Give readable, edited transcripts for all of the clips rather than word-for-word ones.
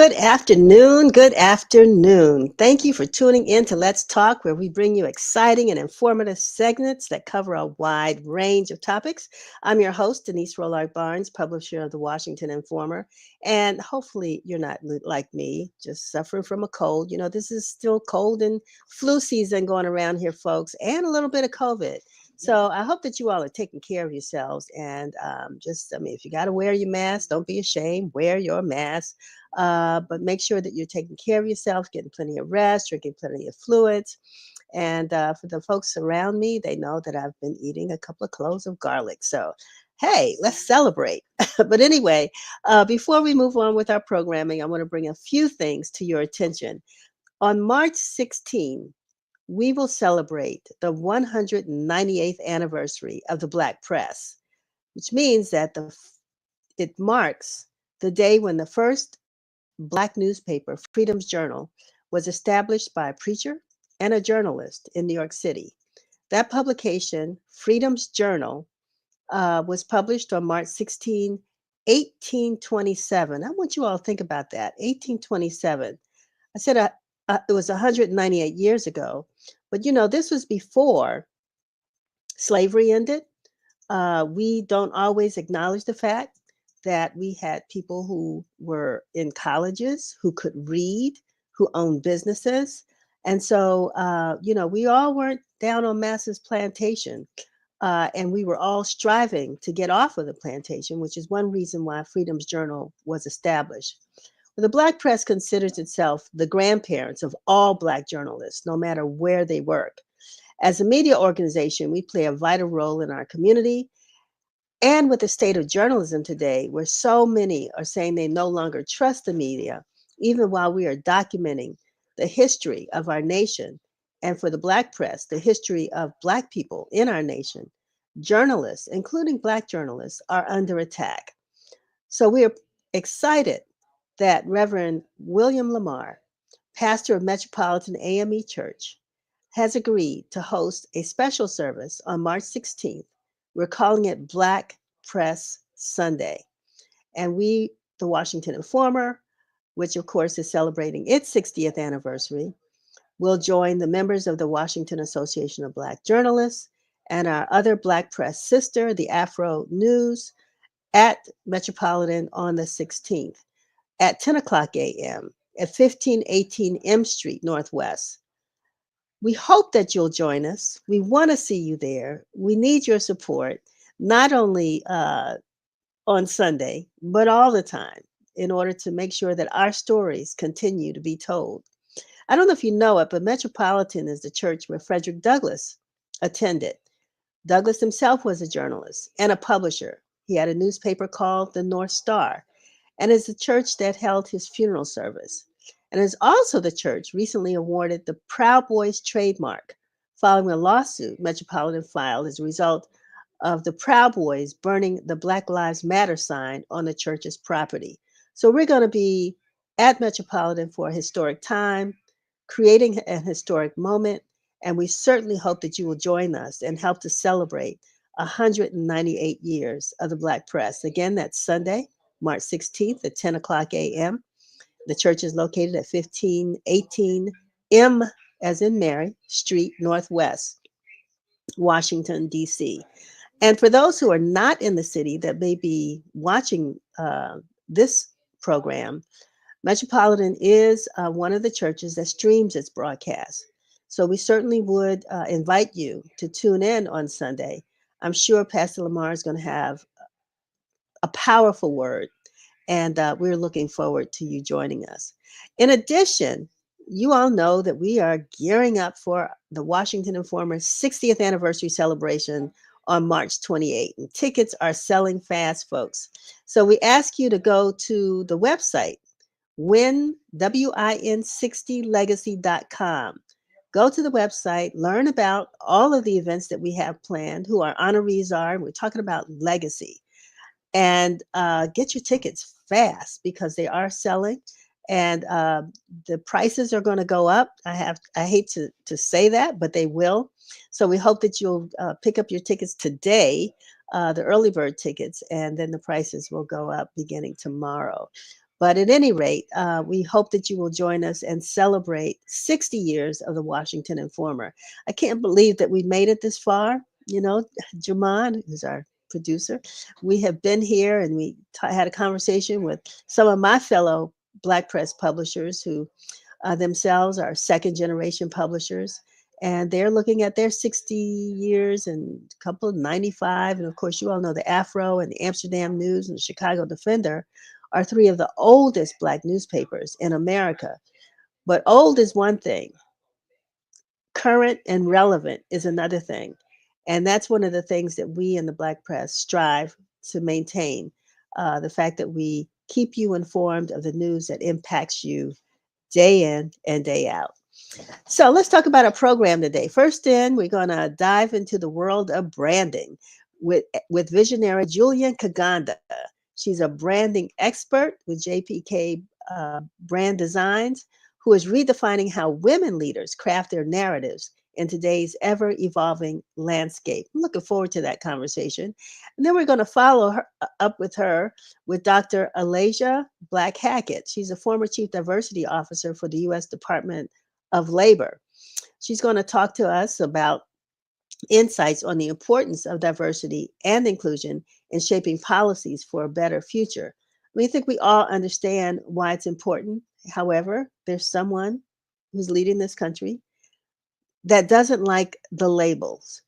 Good afternoon. Good afternoon. Thank you for tuning in to Let's Talk, where we bring you exciting and informative segments that cover a wide range of topics. I'm your host, Denise Rolark Barnes, publisher of the Washington Informer. And hopefully, you're not like me, just suffering from a cold. This is still cold and flu season going around here, folks, and a little bit of COVID. So I hope that you all are taking care of yourselves and if you got to wear your mask, don't be ashamed, wear your mask. But make sure that you're taking care of yourself, getting plenty of rest, drinking plenty of fluids. And for the folks around me, they know that I've been eating a couple of cloves of garlic. So, hey, let's celebrate. But anyway, before we move on with our programming, I want to bring a few things to your attention. On March 16, we will celebrate the 198th anniversary of the Black press, which means that it marks the day when the first Black newspaper, Freedom's Journal, was established by a preacher and a journalist in New York City. That publication, Freedom's Journal, was published on March 16, 1827. I want you all to think about that, 1827. I said it was 198 years ago, but this was before slavery ended. We don't always acknowledge the fact that we had people who were in colleges, who could read, who owned businesses. And so, we all weren't down on Mass's plantation. And we were all striving to get off of the plantation, which is one reason why Freedom's Journal was established. Well, the Black press considers itself the grandparents of all Black journalists, no matter where they work. As a media organization, we play a vital role in our community. And with the state of journalism today, where so many are saying they no longer trust the media, even while we are documenting the history of our nation, and for the Black press, the history of Black people in our nation, journalists, including Black journalists, are under attack. So we are excited that Reverend William Lamar, pastor of Metropolitan AME Church, has agreed to host a special service on March 16th. We're calling it Black Press Sunday. And we, the Washington Informer, which of course is celebrating its 60th anniversary, will join the members of the Washington Association of Black Journalists and our other Black press sister, the Afro News, at Metropolitan on the 16th at 10 o'clock a.m. at 1518 M Street Northwest. We hope that you'll join us. We want to see you there. We need your support, not only on Sunday, but all the time, in order to make sure that our stories continue to be told. I don't know if you know it, but Metropolitan is the church where Frederick Douglass attended. Douglass himself was a journalist and a publisher. He had a newspaper called the North Star, and is the church that held his funeral service. And is also the church recently awarded the Proud Boys trademark following a lawsuit Metropolitan filed as a result of the Proud Boys burning the Black Lives Matter sign on the church's property. So we're going to be at Metropolitan for a historic time, creating an historic moment, and we certainly hope that you will join us and help to celebrate 198 years of the Black press. Again, that's Sunday, March 16th at 10 o'clock a.m. The church is located at 1518 M, as in Mary, Street Northwest, Washington, D.C. And for those who are not in the city that may be watching this program, Metropolitan is one of the churches that streams its broadcast. So we certainly would invite you to tune in on Sunday. I'm sure Pastor Lamar is going to have a powerful word, and we're looking forward to you joining us. In addition, you all know that we are gearing up for the Washington Informer's 60th anniversary celebration on March 28th. And tickets are selling fast, folks. So we ask you to go to the website, win60legacy.com. Go to the website, learn about all of the events that we have planned, who our honorees are. We're talking about legacy. And get your tickets fast because they are selling, and the prices are going to go up. I hate to say that, but they will. So we hope that you'll pick up your tickets today, the early bird tickets, and then the prices will go up beginning tomorrow. But at any rate, we hope that you will join us and celebrate 60 years of the Washington Informer. I can't believe that we made it this far. You know, Jaman, who's our producer, we have been here and we had a conversation with some of my fellow Black press publishers who themselves are second generation publishers. And they're looking at their 60 years and a couple of 95. And of course, you all know the Afro and the Amsterdam News and the Chicago Defender are three of the oldest Black newspapers in America. But old is one thing, current and relevant is another thing. And that's one of the things that we in the Black press strive to maintain, the fact that we keep you informed of the news that impacts you day in and day out. So let's talk about our program today. First in, we're going to dive into the world of branding with visionary Julian Kiganda. She's a branding expert with JPK Brand Designs, who is redefining how women leaders craft their narratives in today's ever evolving landscape. I'm looking forward to that conversation. And then we're going to follow her up with her with Dr. Alaysia Black Hackett. She's a former chief diversity officer for the U.S. Department of Labor. She's going to talk to us about insights on the importance of diversity and inclusion in shaping policies for a better future. I think we all understand why it's important. However, there's someone who's leading this country that doesn't like the labels.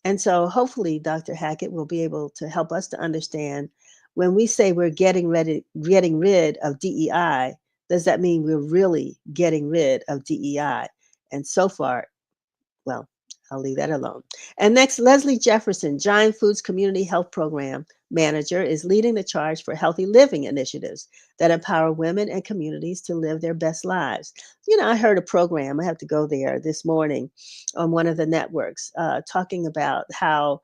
And so hopefully Dr. Hackett will be able to help us to understand when we say we're getting rid of DEI, does that mean we're really getting rid of DEI? And so far, well, I'll leave that alone. And next, Leslie Jefferson, Giant Foods Community Health Program Manager, is leading the charge for healthy living initiatives that empower women and communities to live their best lives. You know, I heard a program, I have to go there this morning on one of the networks, talking about how,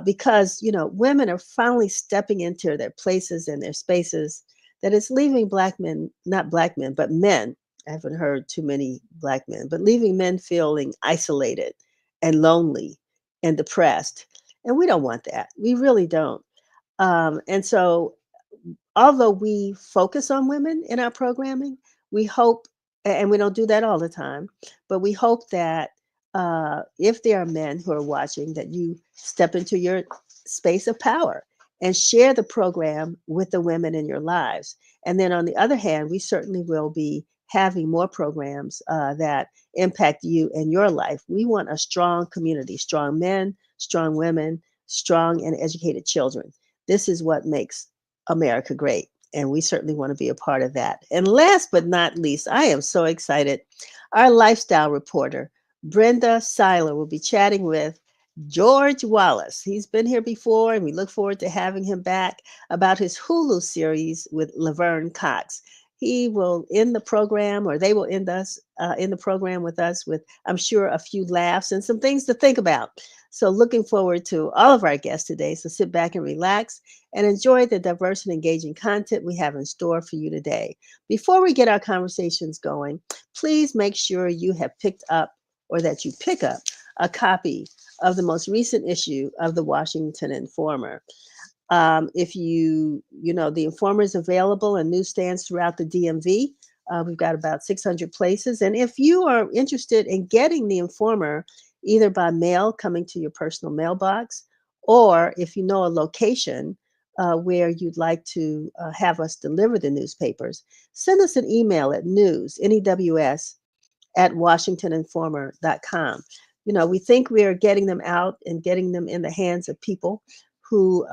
because, you know, women are finally stepping into their places and their spaces, that it's leaving Black men, not Black men, but men. I haven't heard too many Black men, but leaving men feeling isolated and lonely and depressed. And we don't want that. We really don't. And so, although we focus on women in our programming, we hope, and we don't do that all the time, but we hope that if there are men who are watching, that you step into your space of power and share the program with the women in your lives. And then on the other hand, we certainly will be having more programs that impact you and your life. We want a strong community, strong men, strong women, strong and educated children. This is what makes America great. And we certainly want to be a part of that. And last but not least, I am so excited. Our lifestyle reporter, Brenda Siler, will be chatting with George Wallace. He's been here before, and we look forward to having him back about his Hulu series with Laverne Cox. He will end the program, or they will end us in the program with us with, I'm sure, a few laughs and some things to think about. So looking forward to all of our guests today. So sit back and relax and enjoy the diverse and engaging content we have in store for you today. Before we get our conversations going, please make sure you have picked up, or that you pick up, a copy of the most recent issue of the Washington Informer. If the Informer is available in newsstands throughout the DMV. We've got about 600 places. And if you are interested in getting the Informer, either by mail coming to your personal mailbox, or if you know a location where you'd like to have us deliver the newspapers, send us an email at news, at washingtoninformer.com. You know, we think we are getting them out and getting them in the hands of people who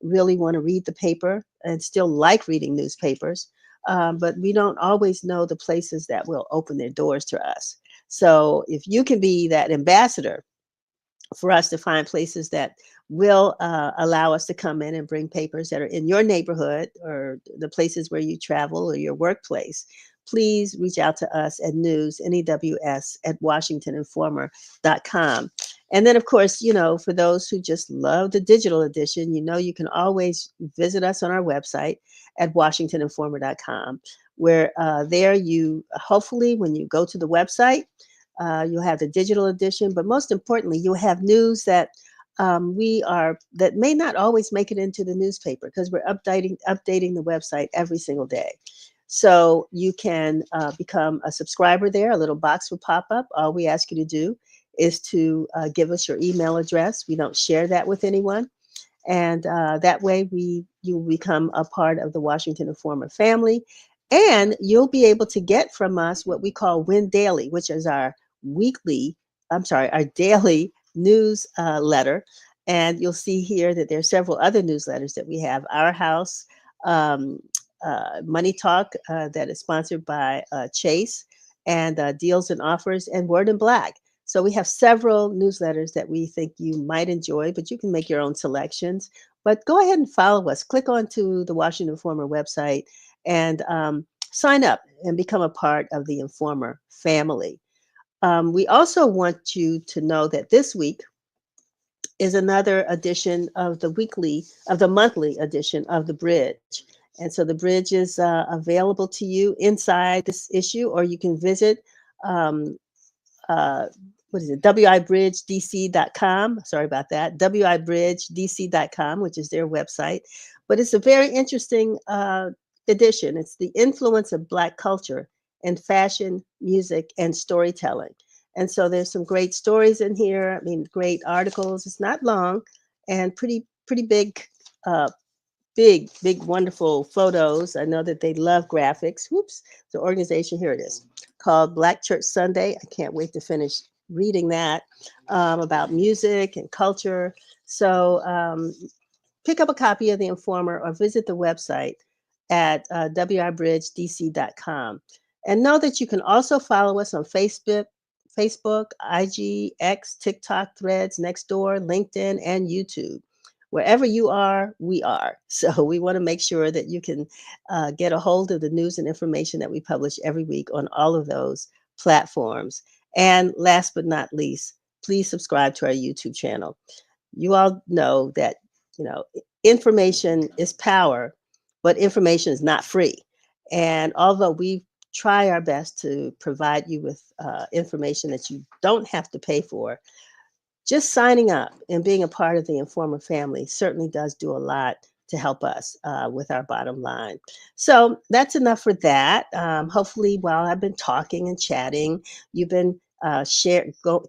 really want to read the paper and still like reading newspapers, but we don't always know the places that will open their doors to us. So if you can be that ambassador for us to find places that will allow us to come in and bring papers that are in your neighborhood or the places where you travel or your workplace, please reach out to us at news, at washingtoninformer.com. And then, of course, you know, for those who just love the digital edition, you know, you can always visit us on our website at washingtoninformer.com, where there you, hopefully, when you go to the website, you'll have the digital edition, but most importantly, you'll have news that that may not always make it into the newspaper, because we're updating the website every single day. So you can become a subscriber there. A little box will pop up. All we ask you to do is to give us your email address. We don't share that with anyone. And that way you will become a part of the Washington Informer family. And you'll be able to get from us what we call Win Daily, which is our daily news letter. And you'll see here that there are several other newsletters that we have. Our House, um, Money Talk, that is sponsored by Chase, and Deals and Offers, and Word in Black. So we have several newsletters that we think you might enjoy, but you can make your own selections. But go ahead and follow us. Click onto the Washington Informer website and sign up and become a part of the Informer family. We also want you to know that this week is another edition of the monthly edition of The Bridge. And so The Bridge is available to you inside this issue, or you can visit um, uh, what is it? wibridgedc.com. Sorry about that. wibridgedc.com, which is their website. But it's a very interesting edition. It's the influence of Black culture and fashion, music, and storytelling. And so there's some great stories in here. I mean, great articles. It's not long and pretty big uh, big, wonderful photos. I know that they love graphics. Whoops, the organization, here it is, called Black Church Sunday. I can't wait to finish reading that about music and culture. So pick up a copy of The Informer or visit the website at wibridgedc.com. And know that you can also follow us on Facebook, IG, X, TikTok, Threads, Nextdoor, LinkedIn, and YouTube. Wherever you are, we are. So we want to make sure that you can get a hold of the news and information that we publish every week on all of those platforms. And last but not least, please subscribe to our YouTube channel. You all know that, information is power, but information is not free. And although we try our best to provide you with information that you don't have to pay for, just signing up and being a part of the Informer family certainly does do a lot to help us with our bottom line. So that's enough for that. Hopefully, while I've been talking and chatting, you've been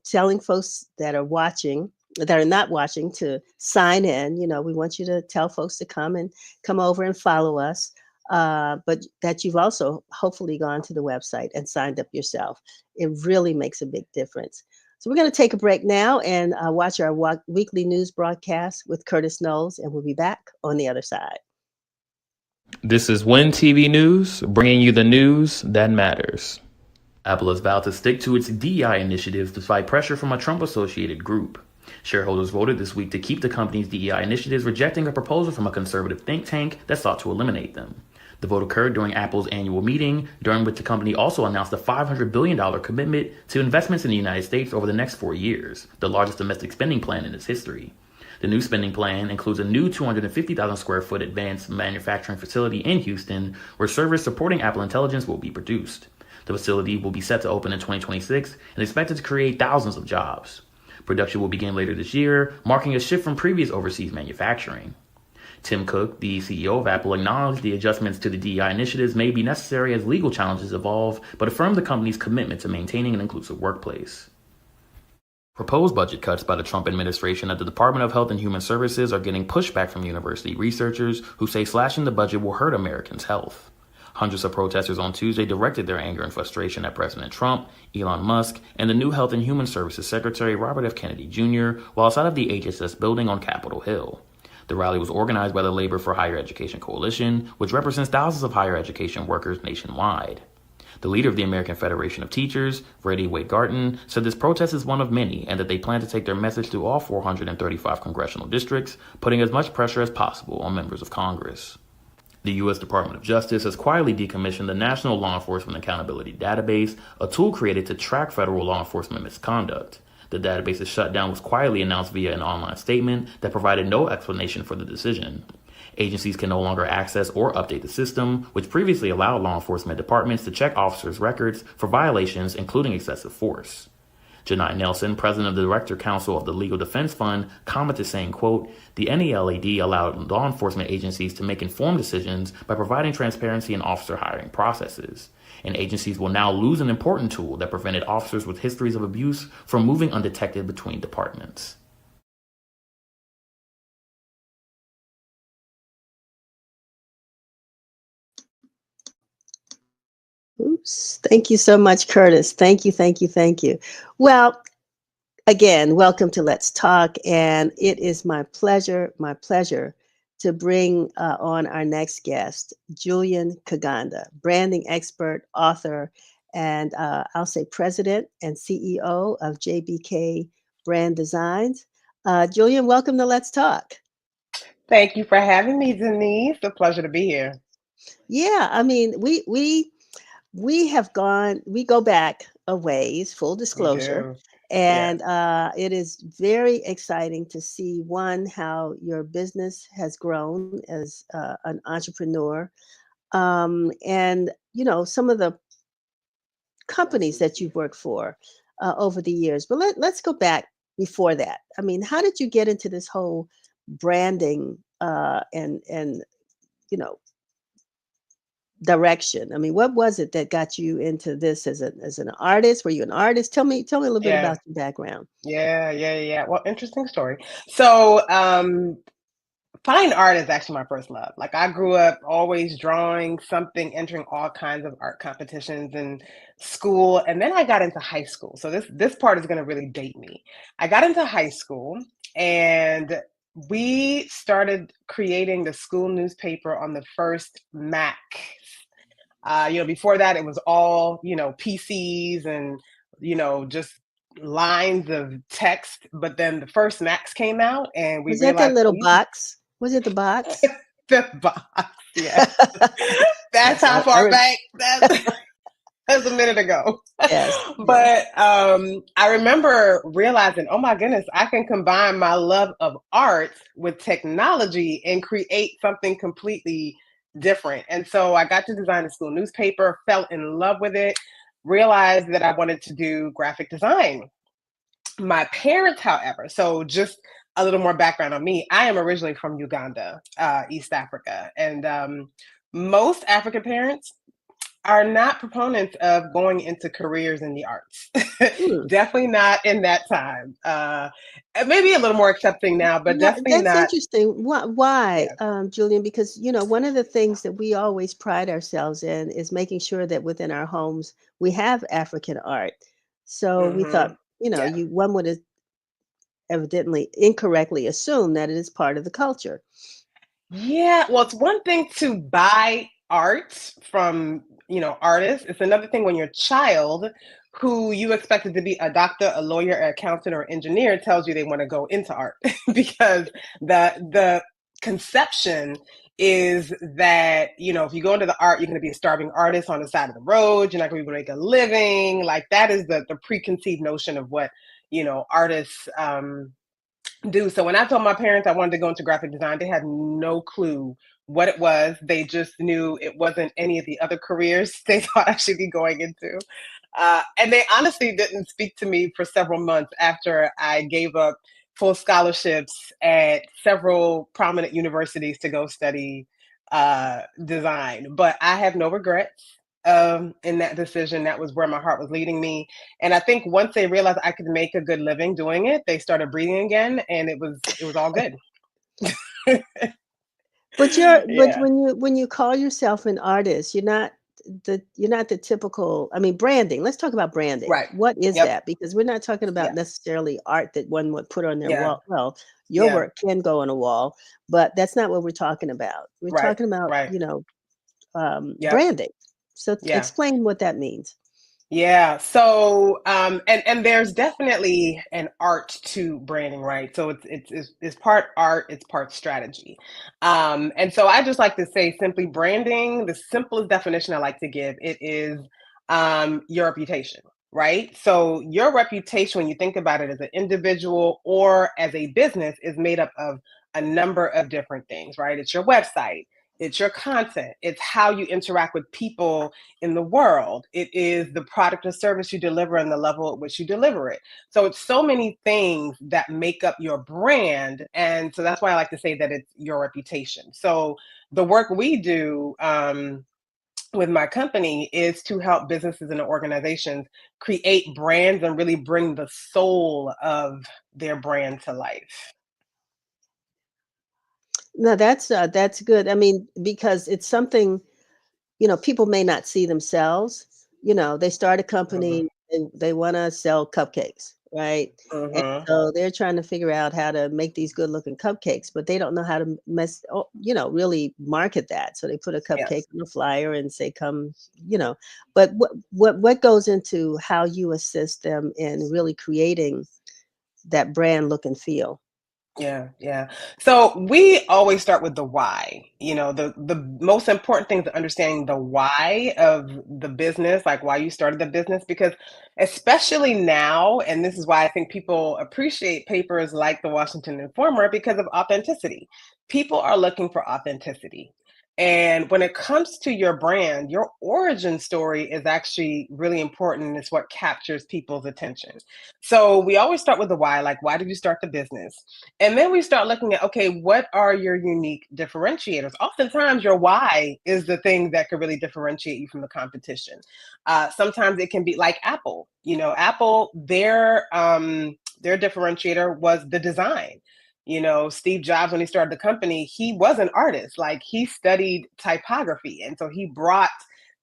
telling folks that are not watching, to sign in. We want you to tell folks to come over and follow us. But that you've also hopefully gone to the website and signed up yourself. It really makes a big difference. So we're going to take a break now and watch our weekly news broadcast with Curtis Knowles, and we'll be back on the other side. This is Win TV News, bringing you the news that matters. Apple has vowed to stick to its DEI initiatives despite pressure from a Trump-associated group. Shareholders voted this week to keep the company's DEI initiatives, rejecting a proposal from a conservative think tank that sought to eliminate them. The vote occurred during Apple's annual meeting, during which the company also announced a $500 billion commitment to investments in the United States over the next 4 years, the largest domestic spending plan in its history. The new spending plan includes a new 250,000 square foot advanced manufacturing facility in Houston, where servers supporting Apple Intelligence will be produced. The facility will be set to open in 2026 and expected to create thousands of jobs. Production will begin later this year, marking a shift from previous overseas manufacturing. Tim Cook, the CEO of Apple, acknowledged the adjustments to the DEI initiatives may be necessary as legal challenges evolve, but affirmed the company's commitment to maintaining an inclusive workplace. Proposed budget cuts by the Trump administration at the Department of Health and Human Services are getting pushback from university researchers who say slashing the budget will hurt Americans' health. Hundreds of protesters on Tuesday directed their anger and frustration at President Trump, Elon Musk, and the new Health and Human Services Secretary Robert F. Kennedy Jr. while outside of the HSS building on Capitol Hill. The rally was organized by the Labor for Higher Education Coalition, which represents thousands of higher education workers nationwide. The leader of the American Federation of Teachers, Freddie Wade-Garten, said this protest is one of many and that they plan to take their message to all 435 congressional districts, putting as much pressure as possible on members of Congress. The U.S. Department of Justice has quietly decommissioned the National Law Enforcement Accountability Database, a tool created to track federal law enforcement misconduct. The database's shutdown was quietly announced via an online statement that provided no explanation for the decision. Agencies can no longer access or update the system, which previously allowed law enforcement departments to check officers' records for violations, including excessive force. Janai Nelson, president of the Director Council of the Legal Defense Fund, commented saying, quote, "The NELED allowed law enforcement agencies to make informed decisions by providing transparency in officer hiring processes. And agencies will now lose an important tool that prevented officers with histories of abuse from moving undetected between departments." Oops. Thank you so much, Curtis. Thank you, thank you, thank you. Well, again, welcome to Let's Talk. And it is my pleasure to bring on our next guest, Julian Kiganda, branding expert, author, and I'll say president and CEO of JBK Brand Designs. Julian, welcome to Let's Talk. Thank you for having me, Denise. It's a pleasure to be here. Yeah, I mean, we go back a ways, full disclosure. And it is very exciting to see, one, how your business has grown as an entrepreneur, and some of the companies that you've worked for over the years. But let's go back before that. I mean, how did you get into this whole branding and direction? I mean, what was it that got you into this as an artist? Were you an artist? Tell me a little bit about your background. Yeah. Well, interesting story. So, fine art is actually my first love. Like, I grew up always drawing something, entering all kinds of art competitions in school, and then I got into high school. So this part is going to really date me. I got into high school, and we started creating the school newspaper on the first Mac. Before that, it was all, PCs and, just lines of text. But then the first Macs came out, and we Was that the realized little box? Was it the box? the box. Yeah. That's how far back. That's a minute ago. Yes. But I remember realizing, oh my goodness, I can combine my love of art with technology and create something completely different. And so I got to design a school newspaper, fell in love with it, realized that I wanted to do graphic design. My parents, however, so just a little more background on me. I am originally from Uganda, East Africa. And most African parents are not proponents of going into careers in the arts. Definitely not in that time. Maybe a little more accepting now, but definitely That's not. interesting. Why, Yeah. Julian? Because, one of the things that we always pride ourselves in is making sure that within our homes we have African art. So we thought, Yeah. one would evidently incorrectly assume that it is part of the culture. Yeah, well, it's one thing to buy art from, artists. It's another thing when your child, who you expected to be a doctor, a lawyer, an accountant, or engineer, tells you they want to go into art because the conception is that, if you go into the art, you're going to be a starving artist on the side of the road. You're not going to be able to make a living. Like, that is the preconceived notion of what, artists do. So when I told my parents I wanted to go into graphic design, they had no clue what it was. They just knew it wasn't any of the other careers they thought I should be going into. And they honestly didn't speak to me for several months after I gave up full scholarships at several prominent universities to go study design. But I have no regrets in that decision. That was where my heart was leading me. And I think once they realized I could make a good living doing it, they started breathing again, and it was all good. But Yeah. when you call yourself an artist, you're not the typical. I mean, branding. Let's talk about branding. Right. What is Yep. that? Because we're not talking about Yeah. necessarily art that one would put on their Yeah. wall. Well, your Yeah. work can go on a wall, but that's not what we're talking about. We're Right. talking about, Right. Yep. branding. So Yeah. explain what that means. Yeah. So, and there's definitely an art to branding, right? So it's part art, it's part strategy. And so I just like to say simply branding, the simplest definition I like to give, it is your reputation, right? So your reputation, when you think about it as an individual or as a business, is made up of a number of different things, right? It's your website, It's your content. It's how you interact with people in the world. It is the product or service you deliver and the level at which you deliver it. So it's so many things that make up your brand. And so that's why I like to say that it's your reputation. So the work we do with my company is to help businesses and organizations create brands and really bring the soul of their brand to life. No, that's good. I mean, because it's something, people may not see themselves. They start a Mhm. company and they want to sell cupcakes, right? And Mhm. so they're trying to figure out how to make these good looking cupcakes, but they don't know how to really market that. So they put a cupcake Yes. on a flyer and say, come, you know. But what goes into how you assist them in really creating that brand look and feel? Yeah, yeah. So we always start with the why. The most important thing is understanding the why of the business, like why you started the business, because especially now, and this is why I think people appreciate papers like the Washington Informer because of authenticity. People are looking for authenticity. And when it comes to your brand, your origin story is actually really important and it's what captures people's attention. So we always start with the why, like why did you start the business? And then we start looking at, okay, what are your unique differentiators? Oftentimes, your why is the thing that could really differentiate you from the competition. Sometimes it can be like Apple. Apple, their differentiator was the design. Steve Jobs, when he started the company, he was an artist. Like he studied typography. And so he brought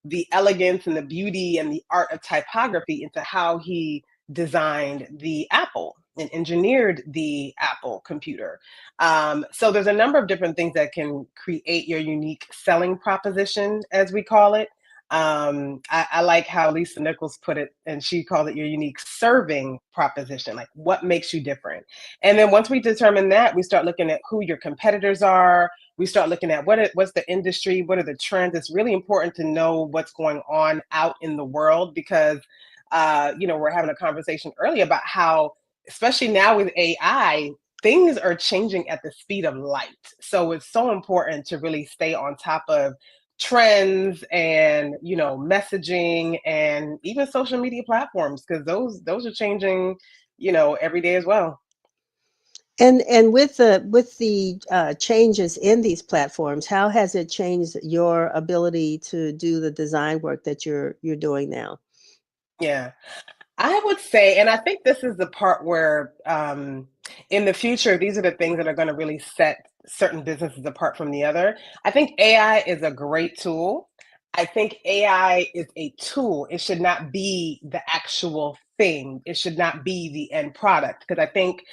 the elegance and the beauty and the art of typography into how he designed the Apple and engineered the Apple computer. So there's a number of different things that can create your unique selling proposition, as we call it. I like how Lisa Nichols put it, and she called it your unique serving proposition, like what makes you different. And then once we determine that, we start looking at who your competitors are. We start looking at what's the industry, what are the trends. It's really important to know what's going on out in the world because we're having a conversation earlier about how, especially now with AI, things are changing at the speed of light. So it's so important to really stay on top of trends and messaging and even social media platforms because those are changing every day as well. And with the changes in these platforms, how has it changed your ability to do the design work that you're doing now? Yeah, I would say, and I think this is the part where in the future, these are the things that are going to really set certain businesses apart from the other. I think AI is a great tool. I think AI is a tool. It should not be the actual thing. It should not be the end product. Because I think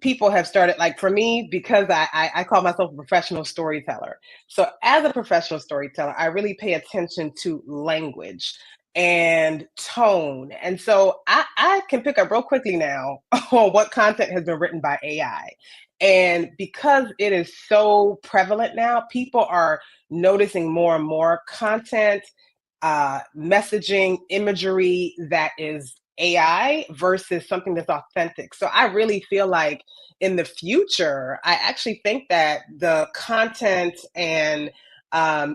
people have started, like for me, because I call myself a professional storyteller. So as a professional storyteller, I really pay attention to language and tone. And so I can pick up real quickly now on what content has been written by AI. And because it is so prevalent now, people are noticing more and more content, messaging, imagery that is AI versus something that's authentic. So I really feel like in the future, I actually think that the content and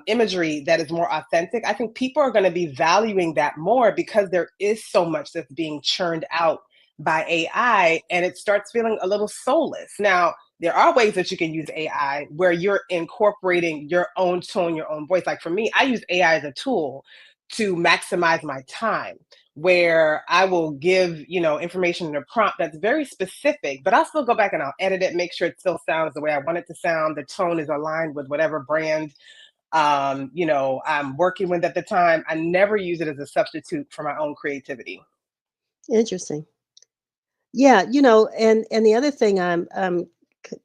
imagery that is more authentic, I think people are going to be valuing that more because there is so much that's being churned out by AI and it starts feeling a little soulless. Now, there are ways that you can use AI where you're incorporating your own tone, your own voice. Like for me, I use AI as a tool to maximize my time where I will give, information in a prompt that's very specific, but I'll still go back and I'll edit it, make sure it still sounds the way I want it to sound. The tone is aligned with whatever brand I'm working with at the time. I never use it as a substitute for my own creativity. Interesting. Yeah, and the other thing c-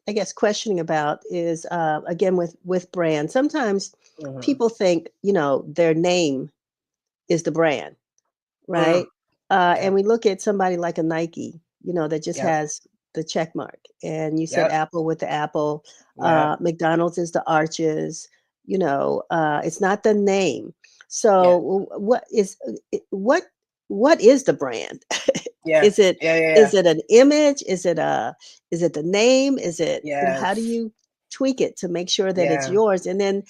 I guess questioning about is again with brand. Sometimes Mhm. people think, their name is the brand, Mm, right? yeah. And we look at somebody like a Nike, that just Yep. has the check mark. And you said Yep. Apple with the apple, Yep. McDonald's is the arches, it's not the name. Yeah. So what is the brand? Yeah. Is it Yeah. Yeah. is Yeah. it an image? Is it the name? Is it, how do Yes. you tweak it to make sure that it's Yeah. yours. And then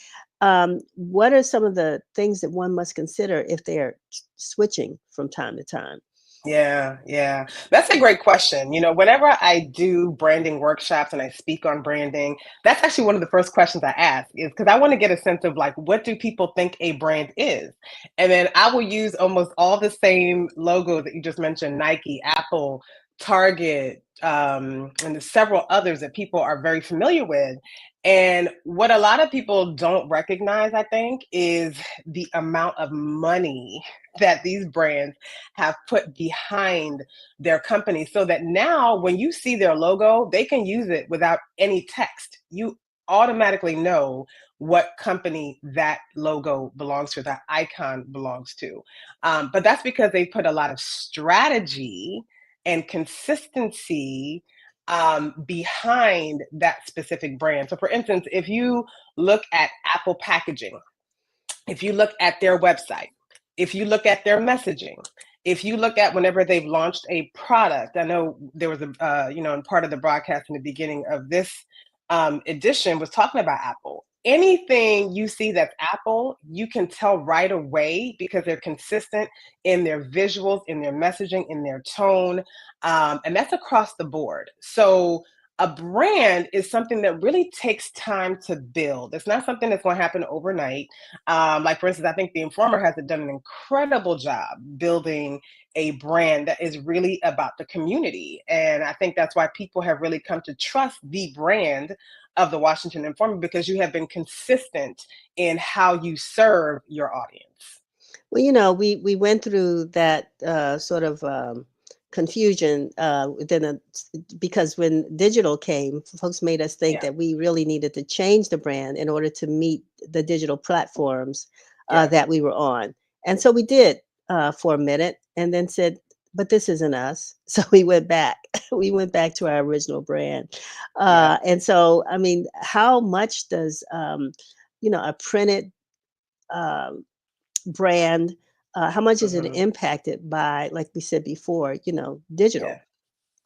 what are some of the things that one must consider if they're switching from time to time? Yeah, yeah. That's a great question. Whenever I do branding workshops and I speak on branding, that's actually one of the first questions I ask is because I want to get a sense of like, what do people think a brand is? And then I will use almost all the same logos that you just mentioned, Nike, Apple, Target, and there's several others that people are very familiar with. And what a lot of people don't recognize, I think, is the amount of money that these brands have put behind their company so that now when you see their logo, they can use it without any text. You automatically know what company that logo belongs to, that icon belongs to. But that's because they put a lot of strategy and consistency behind that specific brand. So, for instance, if you look at Apple packaging, if you look at their website, if you look at their messaging, if you look at whenever they've launched a product, I know there was in part of the broadcast in the beginning of this edition was talking about Apple. Anything you see that's Apple, you can tell right away because they're consistent in their visuals, in their messaging, in their tone, and that's across the board. So a brand is something that really takes time to build. It's not something that's going to happen overnight. Like, for instance, I think The Informer has done an incredible job building a brand that is really about the community. And I think that's why people have really come to trust the brand of the Washington Informer because you have been consistent in how you serve your audience. Well, we went through that sort of confusion because when digital came, folks made us think Yeah, that we really needed to change the brand in order to meet the digital platforms yeah, that we were on. And so we did for a minute and then said, but this isn't us. So we went back. We went back to our original brand. yeah. And so, I mean, how much does, a printed um, brand, how much is it Mhm. impacted by, like we said before, digital? Yeah.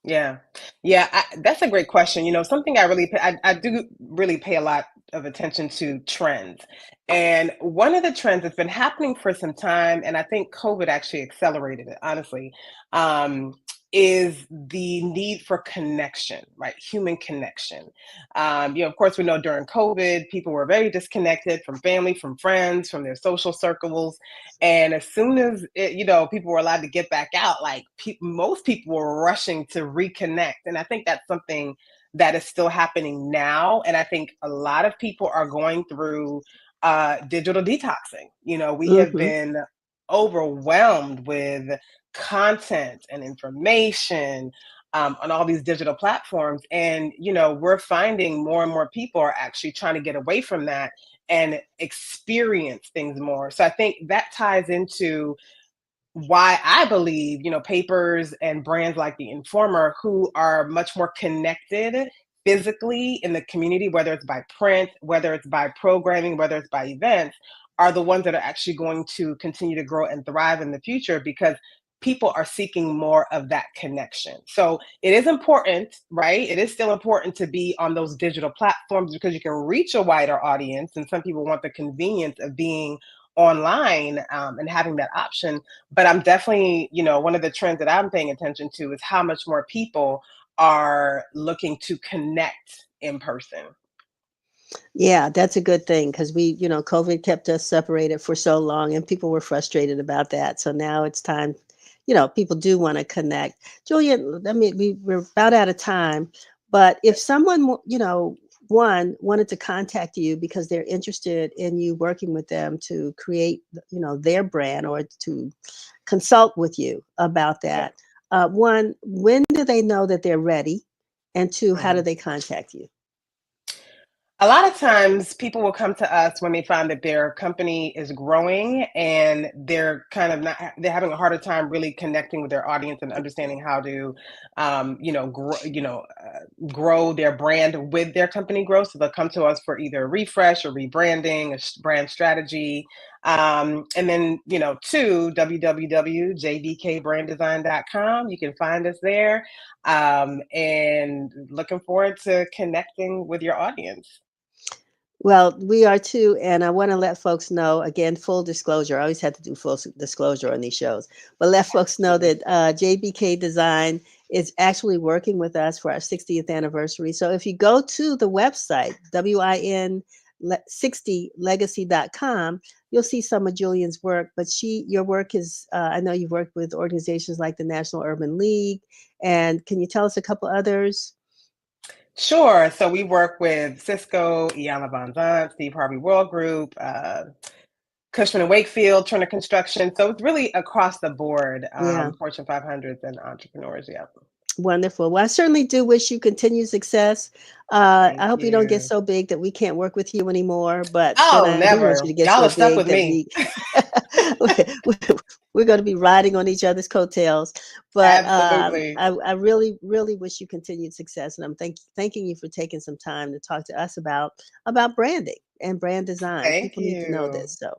Yeah, yeah, that's a great question. Something I do really pay a lot of attention to trends. And one of the trends that's been happening for some time, and I think COVID actually accelerated it, honestly, um, is the need for connection, right? Human connection. Of course, we know during COVID, people were very disconnected from family, from friends, from their social circles. And as soon as people were allowed to get back out, like most people were rushing to reconnect. And I think that's something that is still happening now. And I think a lot of people are going through digital detoxing. We have Hmm. been overwhelmed with content and information on all these digital platforms. And, we're finding more and more people are actually trying to get away from that and experience things more. So I think that ties into why I believe, papers and brands like the Informer, who are much more connected physically in the community, whether it's by print, whether it's by programming, whether it's by events, are the ones that are actually going to continue to grow and thrive in the future because people are seeking more of that connection. So it is important, right? It is still important to be on those digital platforms because you can reach a wider audience. And some people want the convenience of being online and having that option. But I'm definitely, one of the trends that I'm paying attention to is how much more people are looking to connect in person. Yeah, that's a good thing because COVID kept us separated for so long and people were frustrated about that. So now it's time, people do want to connect. Julian, I mean, we're about out of time, but if someone, one wanted to contact you because they're interested in you working with them to create, their brand or to consult with you about Yeah. that, one, when do they know that they're ready? And two, how do Mhm. they contact you? A lot of times people will come to us when they find that their company is growing and they're kind of not, they're having a harder time really connecting with their audience and understanding how to, grow their brand with their company growth. So they'll come to us for either a refresh or rebranding, brand strategy. And then, two, www.jbkbranddesign.com. You can find us there and looking forward to connecting with your audience. Well, we are too, and I want to let folks know again, full disclosure. I always have to do full disclosure on these shows, but let folks know that JBK Design is actually working with us for our 60th anniversary. So if you go to the website, win60legacy.com, you'll see some of Julian's work. But your work is, I know you've worked with organizations like the National Urban League, and can you tell us a couple others? Sure. So we work with Cisco, Iana Von Zant, Steve Harvey World Group, Cushman and Wakefield, Turner Construction. So it's really across the board, Yeah. Fortune 500s and entrepreneurs. Yeah. Wonderful. Well, I certainly do wish you continued success. Thank I hope you don't get you. so big that we can't work with you anymore. But then Oh, I do want you to never. get Y'all so are stuck big with that me. we're going to be riding on each other's coattails. But Absolutely. I really, really wish you continued success, and I'm thanking you for taking some time to talk to us about branding and brand design. Thank People need to know you. this. So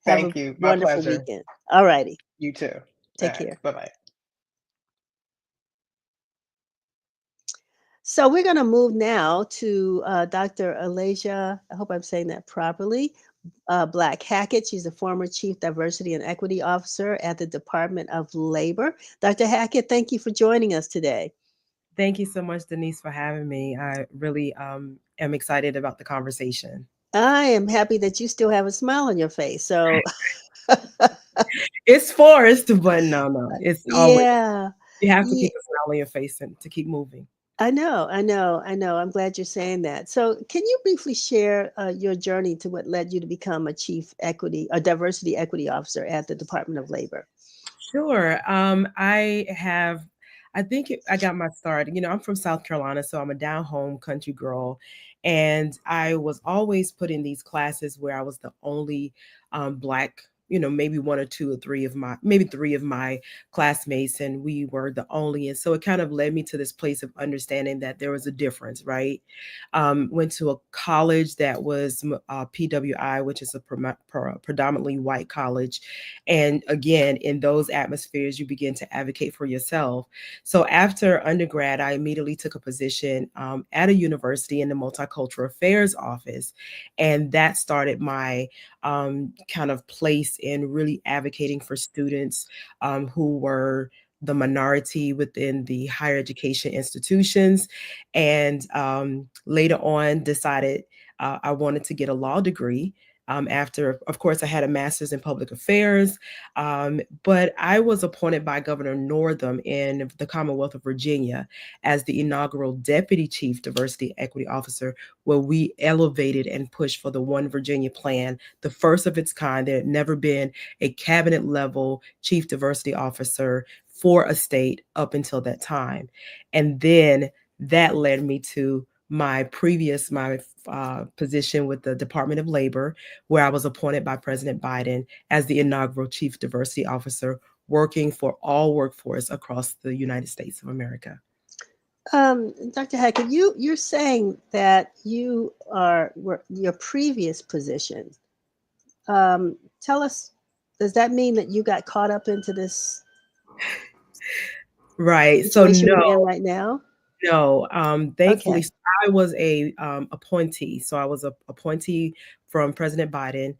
have a Thank you. My wonderful pleasure. weekend. All righty. You too. All Take right. care. Bye-bye. So we're going to move now to Dr. Alaysia. I hope I'm saying that properly. Black Hackett. She's a former Chief Diversity and Equity Officer at the Department of Labor. Dr. Hackett, thank you for joining us today. Thank you so much, Denise, for having me. I really am excited about the conversation. I am happy that you still have a smile on your face. So, It's forced, but no, it's always, yeah. you have to Yeah. keep a smile on your face and to keep moving. I know. I'm glad you're saying that. So, can you briefly share your journey to what led you to become a chief diversity equity officer at the Department of Labor? Sure. I got my start. I'm from South Carolina, so I'm a down home country girl. And I was always put in these classes where I was the only Black, maybe one or two or maybe three of my classmates, and we were the only. And so it kind of led me to this place of understanding that there was a difference, right? Went to a college that was PWI, which is a predominantly white college. And again, in those atmospheres, you begin to advocate for yourself. So after undergrad, I immediately took a position at a university in the Multicultural Affairs office. And that started my kind of place in really advocating for students who were the minority within the higher education institutions. And later on decided I wanted to get a law degree. After, of course, I had a master's in public affairs, but I was appointed by Governor Northam in the Commonwealth of Virginia as the inaugural Deputy Chief Diversity Equity Officer, where we elevated and pushed for the One Virginia Plan, the first of its kind. There had never been a cabinet level Chief Diversity Officer for a state up until that time. And then that led me to my position with the Department of Labor, where I was appointed by President Biden as the inaugural Chief Diversity Officer, working for all workforce across the United States of America. Dr. Hackett, you're saying that your previous position. Tell us, does that mean that you got caught up into this Right. So situation no, we're in right now? No, thankfully, Okay. I was a appointee. So I was a appointee from President Biden,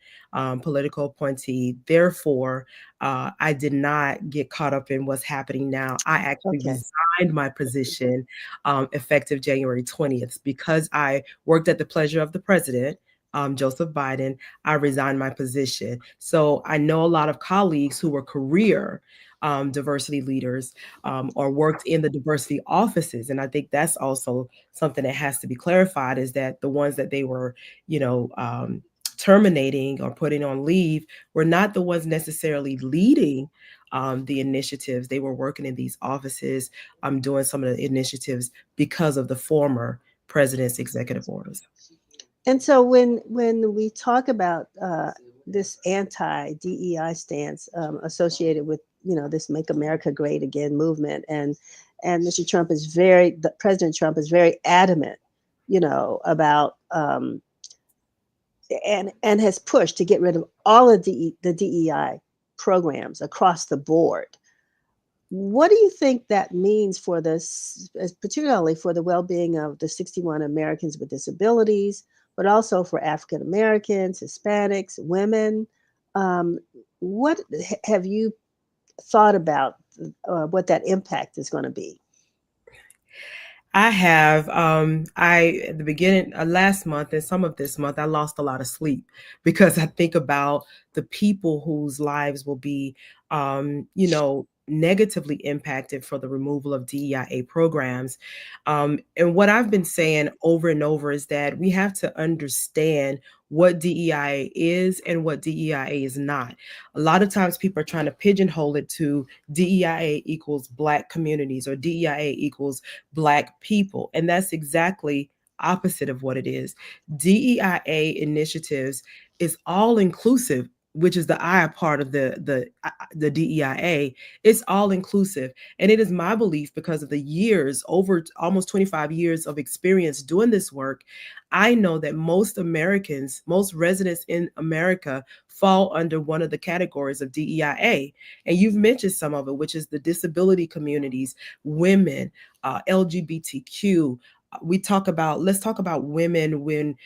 political appointee. Therefore, I did not get caught up in what's happening now. I actually Okay. resigned my position effective January 20th because I worked at the pleasure of the president. Joseph Biden, I resigned my position. So I know a lot of colleagues who were career diversity leaders or worked in the diversity offices. And I think that's also something that has to be clarified, is that the ones that they were, terminating or putting on leave were not the ones necessarily leading the initiatives. They were working in these offices, doing some of the initiatives because of the former president's executive orders. And so when we talk about this anti-DEI stance associated with this "Make America Great Again" movement, and President Trump is very adamant, about and has pushed to get rid of all of the DEI programs across the board. What do you think that means for this, particularly for the well-being of the 61 Americans with disabilities, but also for African Americans, Hispanics, women. Um, what have you thought about what that impact is going to be? I have. I at the beginning last month and some of this month, I lost a lot of sleep because I think about the people whose lives will be, negatively impacted for the removal of DEIA programs. And what I've been saying over and over is that we have to understand what DEIA is and what DEIA is not. A lot of times people are trying to pigeonhole it to DEIA equals Black communities or DEIA equals Black people. And that's exactly opposite of what it is. DEIA initiatives is all inclusive, which is the I part of the DEIA. It's all inclusive. And it is my belief, because of the years, over almost 25 years of experience doing this work, I know that most Americans, most residents in America fall under one of the categories of DEIA. And you've mentioned some of it, which is the disability communities, women, LGBTQ. Let's talk about women when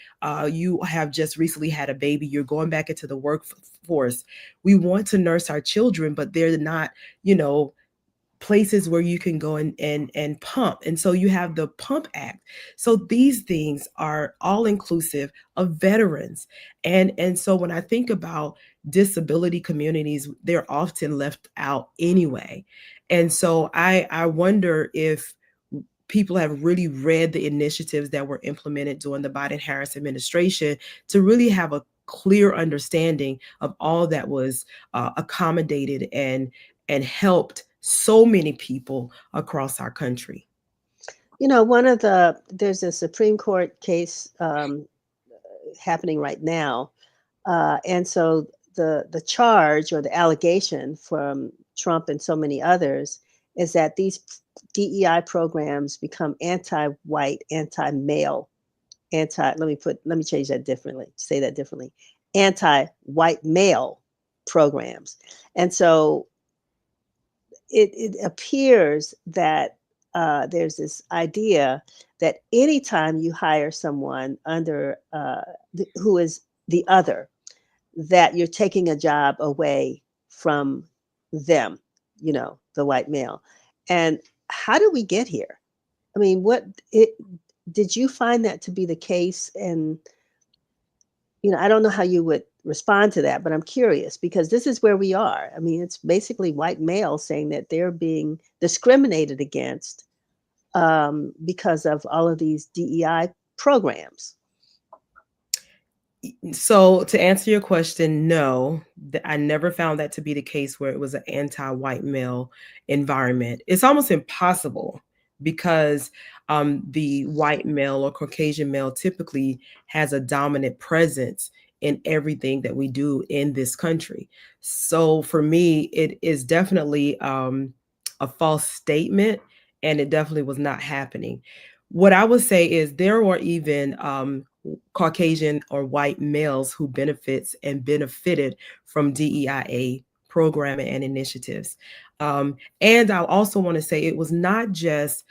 you have just recently had a baby, you're going back into the workforce. We want to nurse our children, but they're not, places where you can go and pump. And so you have the Pump Act. So these things are all inclusive of veterans. And so when I think about disability communities, they're often left out anyway. And so I wonder if people have really read the initiatives that were implemented during the Biden-Harris administration to really have a clear understanding of all that was accommodated and helped so many people across our country. There's a Supreme Court case happening right now. And so the charge or the allegation from Trump and so many others is that these DEI programs become anti-white, anti-male, let me change that differently, say that differently, anti-white male programs. And so it appears that there's this idea that anytime you hire someone under who is the other, that you're taking a job away from them, the white male. And how did we get here? I mean, did you find that to be the case? And, I don't know how you would respond to that, but I'm curious because this is where we are. I mean, it's basically white males saying that they're being discriminated against because of all of these DEI programs. So to answer your question, no, I never found that to be the case where it was an anti-white male environment. It's almost impossible because the white male or Caucasian male typically has a dominant presence in everything that we do in this country. So for me, it is definitely a false statement, and it definitely was not happening. What I would say is there were even Caucasian or white males who benefited from DEIA programming and initiatives. And I also want to say it was not just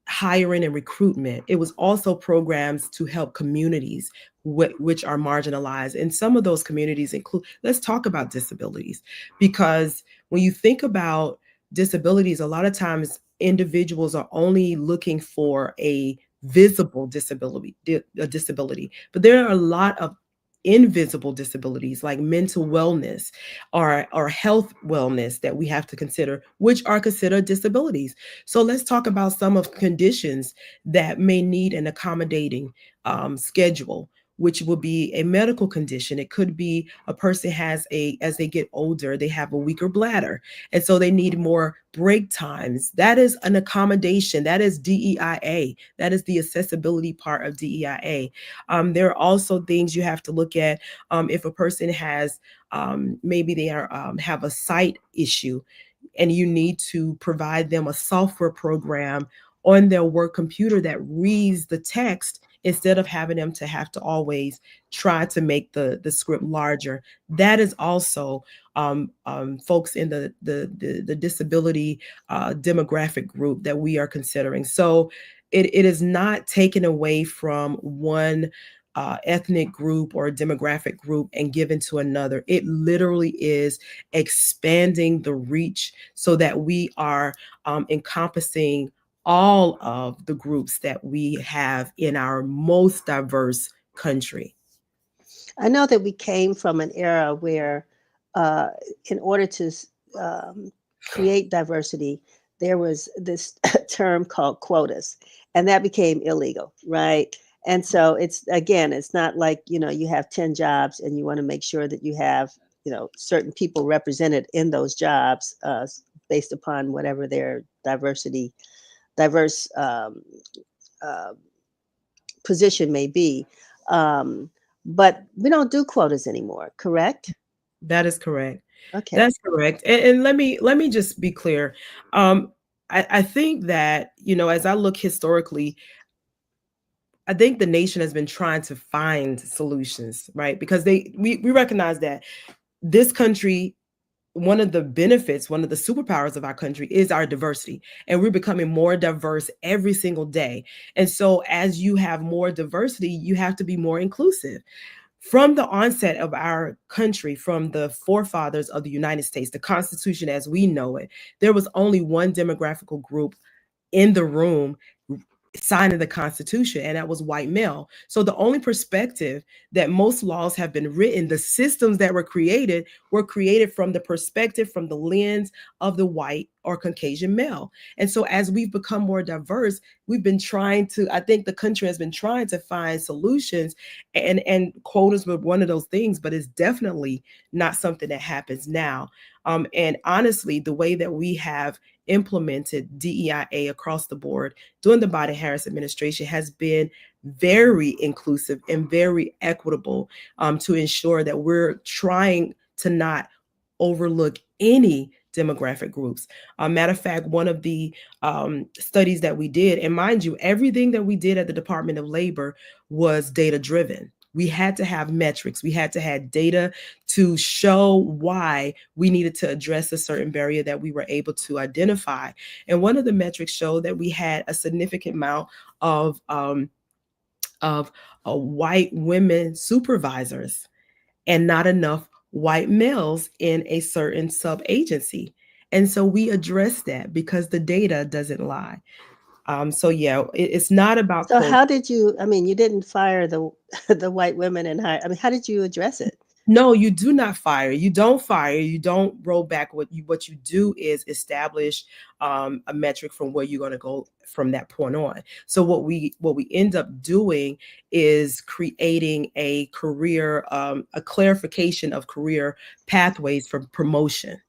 hiring and recruitment. It was also programs to help communities which are marginalized. And some of those communities include, let's talk about disabilities, because when you think about disabilities, a lot of times individuals are only looking for a visible disability, but there are a lot of invisible disabilities like mental wellness or health wellness that we have to consider, which are considered disabilities. So let's talk about some of conditions that may need an accommodating schedule, which will be a medical condition. It could be a person as they get older, they have a weaker bladder. And so they need more break times. That is an accommodation. That is DEIA. That is the accessibility part of DEIA. There are also things you have to look at if a person has, maybe they have a sight issue, and you need to provide them a software program on their work computer that reads the text instead of having them to have to always try to make the script larger. That is also folks in the disability demographic group that we are considering. So it is not taken away from one ethnic group or demographic group and given to another. It literally is expanding the reach so that we are encompassing all of the groups that we have in our most diverse country. I know that we came from an era where, in order to create diversity, there was this term called quotas, and that became illegal, right? And so it's again, it's not like you have 10 jobs and you want to make sure that you have certain people represented in those jobs based upon whatever their diverse uh, position may be. Um, but we don't do quotas anymore, correct? That is correct. Okay. That's correct. And let me just be clear. Um, I think that, as I look historically, I think the nation has been trying to find solutions, right? Because we recognize that this country, one of the benefits, one of the superpowers of our country is our diversity. And we're becoming more diverse every single day. And so as you have more diversity, you have to be more inclusive. From the onset of our country, from the forefathers of the United States, the Constitution as we know it, there was only one demographical group in the room signing the Constitution, and that was white male. So the only perspective that most laws have been written, the systems that were created from the perspective, from the lens of the white or Caucasian male. And so as we've become more diverse, I think the country has been trying to find solutions, and quotas were one of those things, but it's definitely not something that happens now. And honestly, the way that we have implemented DEIA across the board during the Biden-Harris administration has been very inclusive and very equitable, to ensure that we're trying to not overlook any demographic groups. Matter of fact, one of the studies that we did, and mind you, everything that we did at the Department of Labor was data driven. We had to have metrics. We had to have data to show why we needed to address a certain barrier that we were able to identify. And one of the metrics showed that we had a significant amount of white women supervisors and not enough white males in a certain sub agency. And so we addressed that because the data doesn't lie. So yeah, it's not about So quotas. how did you, I mean, you didn't fire the the white women and hire, I mean, how did you address it? No, you do not fire. You don't fire. You don't roll back. What you do is establish a metric from where you're going to go from that point on. So what we end up doing is creating a career, a clarification of career pathways for promotion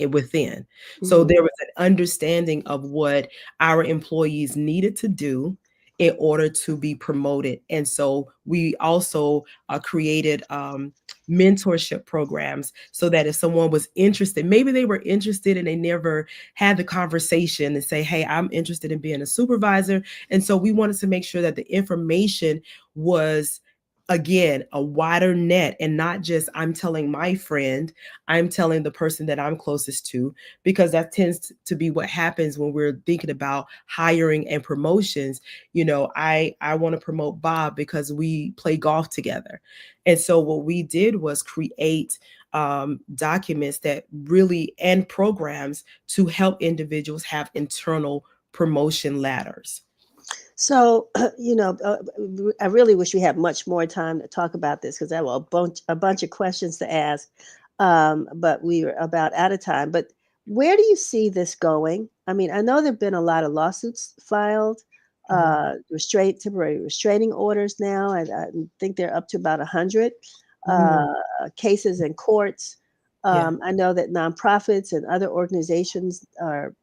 within. So Mhm. there was an understanding of what our employees needed to do in order to be promoted. And so we also created mentorship programs so that if someone was interested, maybe they were interested and they never had the conversation and say, hey, I'm interested in being a supervisor. And so we wanted to make sure that the information was, again, a wider net and not just I'm telling my friend, I'm telling the person that I'm closest to, because that tends to be what happens when we're thinking about hiring and promotions. I want to promote Bob because we play golf together. And so what we did was create documents that really, and programs to help individuals have internal promotion ladders. So, I really wish we had much more time to talk about this because I have a bunch of questions to ask, but we are about out of time. But where do you see this going? I mean, I know there've been a lot of lawsuits filed, temporary restraining orders now. I think they're up to about 100 cases in courts. Yeah. I know that nonprofits and other organizations are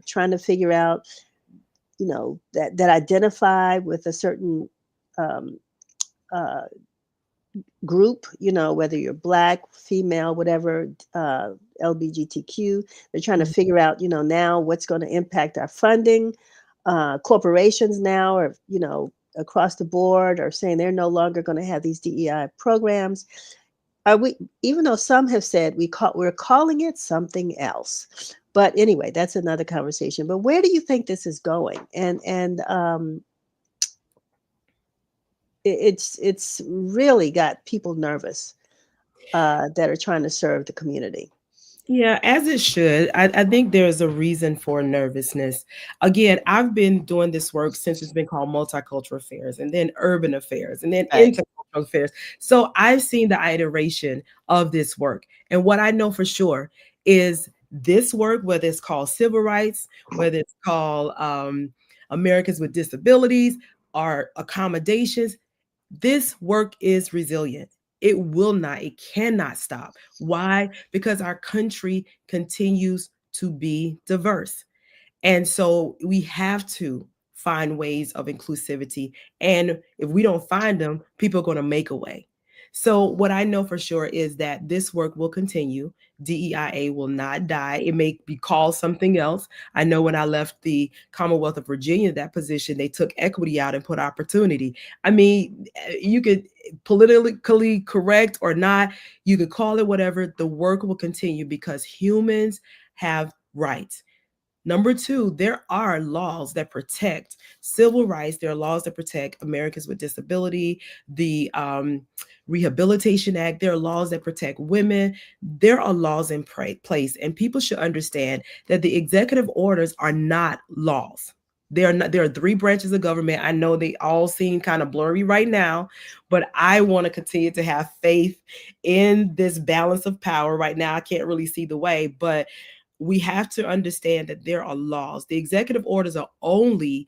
trying to figure out that identify with a certain um, uh, group, whether you're black, female, whatever, LGBTQ. They're trying to figure out, now what's going to impact our funding. Corporations now are, across the board are saying they're no longer going to have these DEI programs. Are we, even though some have said we're calling it something else, but anyway, that's another conversation. But where do you think this is going? And it's really got people nervous that are trying to serve the community. Yeah, as it should. I think there's a reason for nervousness. Again, I've been doing this work since it's been called multicultural affairs, and then urban affairs, and then Right. intercultural affairs. So I've seen the iteration of this work. And what I know for sure is this work, whether it's called civil rights, whether it's called Americans with disabilities, or accommodations, this work is resilient. It will not, it cannot stop. Why? Because our country continues to be diverse. And so we have to find ways of inclusivity. And if we don't find them, people are going to make a way. So, what I know for sure is that this work will continue. DEIA will not die. It may be called something else. I know when I left the Commonwealth of Virginia, that position, they took equity out and put opportunity. I mean, you could politically correct or not, you could call it whatever. The work will continue because humans have rights. Number two, there are laws that protect civil rights. There are laws that protect Americans with disability, the Rehabilitation Act. There are laws that protect women. There are laws in place, and people should understand that the executive orders are not laws. They are not. There are three branches of government. I know they all seem kind of blurry right now, but I want to continue to have faith in this balance of power. Right now, I can't really see the way, but we have to understand that there are laws. The executive orders are only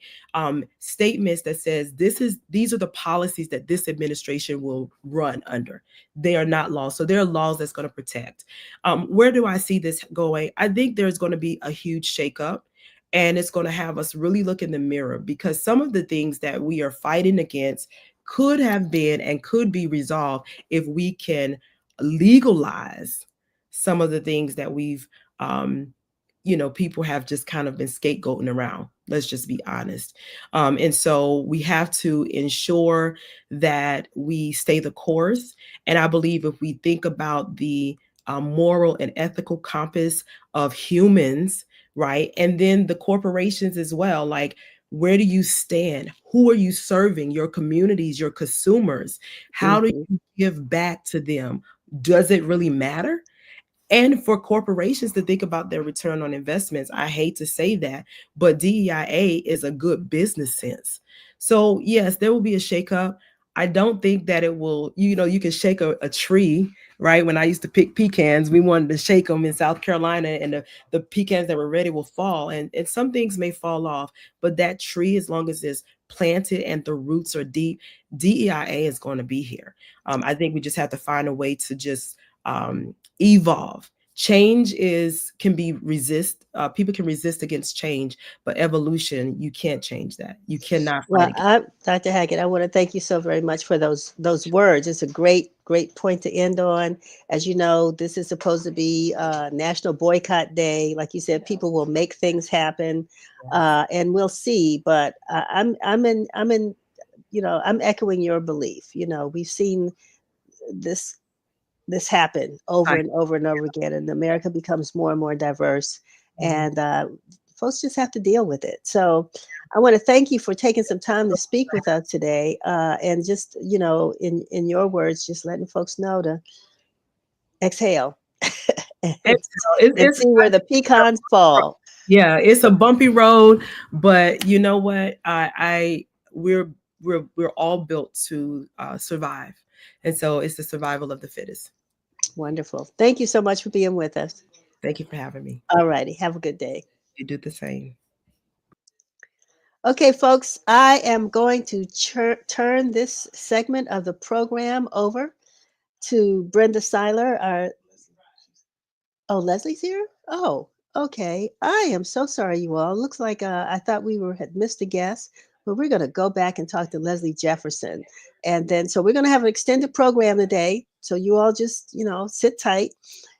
statements that says these are the policies that this administration will run under. They are not laws. So there are laws that's going to protect. Where do I see this going? I think there's going to be a huge shakeup. And it's going to have us really look in the mirror, because some of the things that we are fighting against could have been and could be resolved if we can legalize some of the things that we've people have just kind of been scapegoating around. Let's just be honest. And so we have to ensure that we stay the course. And I believe if we think about the moral and ethical compass of humans, right? And then the corporations as well, like, where do you stand? Who are you serving? Your communities, your consumers? How do Mhm. you give back to them? Does it really matter? And for corporations to think about their return on investments. I hate to say that, but DEIA is a good business sense. So yes, there will be a shakeup. I don't think that it will, you can shake a tree, right? When I used to pick pecans, we wanted to shake them in South Carolina, and the pecans that were ready will fall. And some things may fall off, but that tree, as long as it's planted and the roots are deep, DEIA is going to be here. I think we just have to find a way to just evolve. Change can be people can resist against change, but evolution, you can't change that. You cannot fight Well, against. Dr. Hackett, I want to thank you so very much for those words. It's a great point to end on. As you know, this is supposed to be National Boycott Day. Like you said, people will make things happen, and we'll see. But I'm echoing your belief. We've seen this happen over and over and over again, and America becomes more and more diverse, and folks just have to deal with it. So I want to thank you for taking some time to speak with us today, and just in your words, just letting folks know to exhale and, and It's see where the pecans fall. yeah, it's a bumpy road, but you know what? We're all built to survive, and so it's the survival of the fittest. Wonderful. Thank you so much for being with us. Thank you for having me. All righty. Have a good day. You do the same. Okay, folks, I am going to turn this segment of the program over to Brenda Siler. Oh, Leslie's here? Oh, okay. I am so sorry, you all. Looks like I thought we had missed a guest, but we're going to go back and talk to Leslie Jefferson. And then, so we're going to have an extended program today. So you all just, sit tight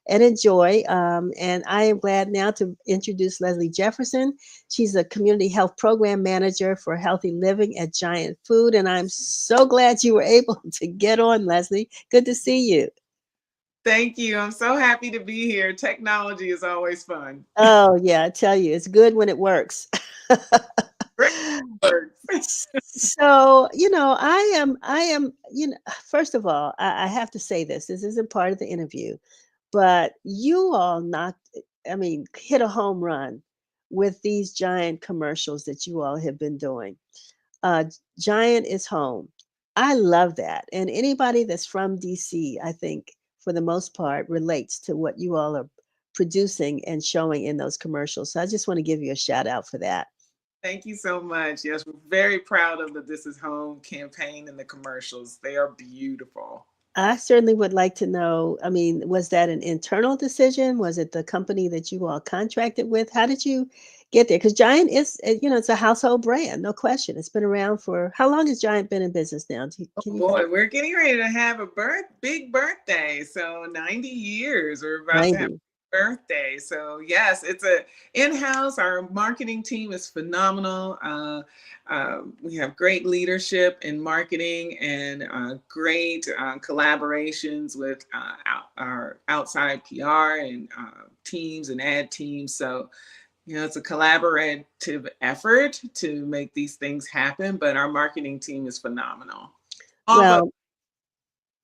and enjoy. And I am glad now to introduce Leslie Jefferson. She's a community health program manager for healthy living at Giant Food. And I'm so glad you were able to get on, Leslie. Good to see you. Thank you. I'm so happy to be here. Technology is always fun. Oh, yeah, I tell you, it's good when it works. Great works. So, first of all, I have to say this isn't part of the interview, but you all hit a home run with these giant commercials that you all have been doing. Uh, Giant is home. I love that. And anybody that's from DC, I think for the most part relates to what you all are producing and showing in those commercials. So I just want to give you a shout out for that. Thank you so much. Yes, we're very proud of the This Is Home campaign and the commercials. They are beautiful. I certainly would like to know, was that an internal decision? Was it the company that you all contracted with? How did you get there? Because Giant is, it's a household brand, no question. It's been around for, how long has Giant been in business now? Can you Boy, think? we're getting ready to have a big birthday. So 90 years. We're about to have 90. a birthday. So yes, it's a in-house. Our marketing team is phenomenal. We have great leadership in marketing and great collaborations with our outside PR and teams and ad teams. So it's a collaborative effort to make these things happen, but our marketing team is phenomenal. Although, Well,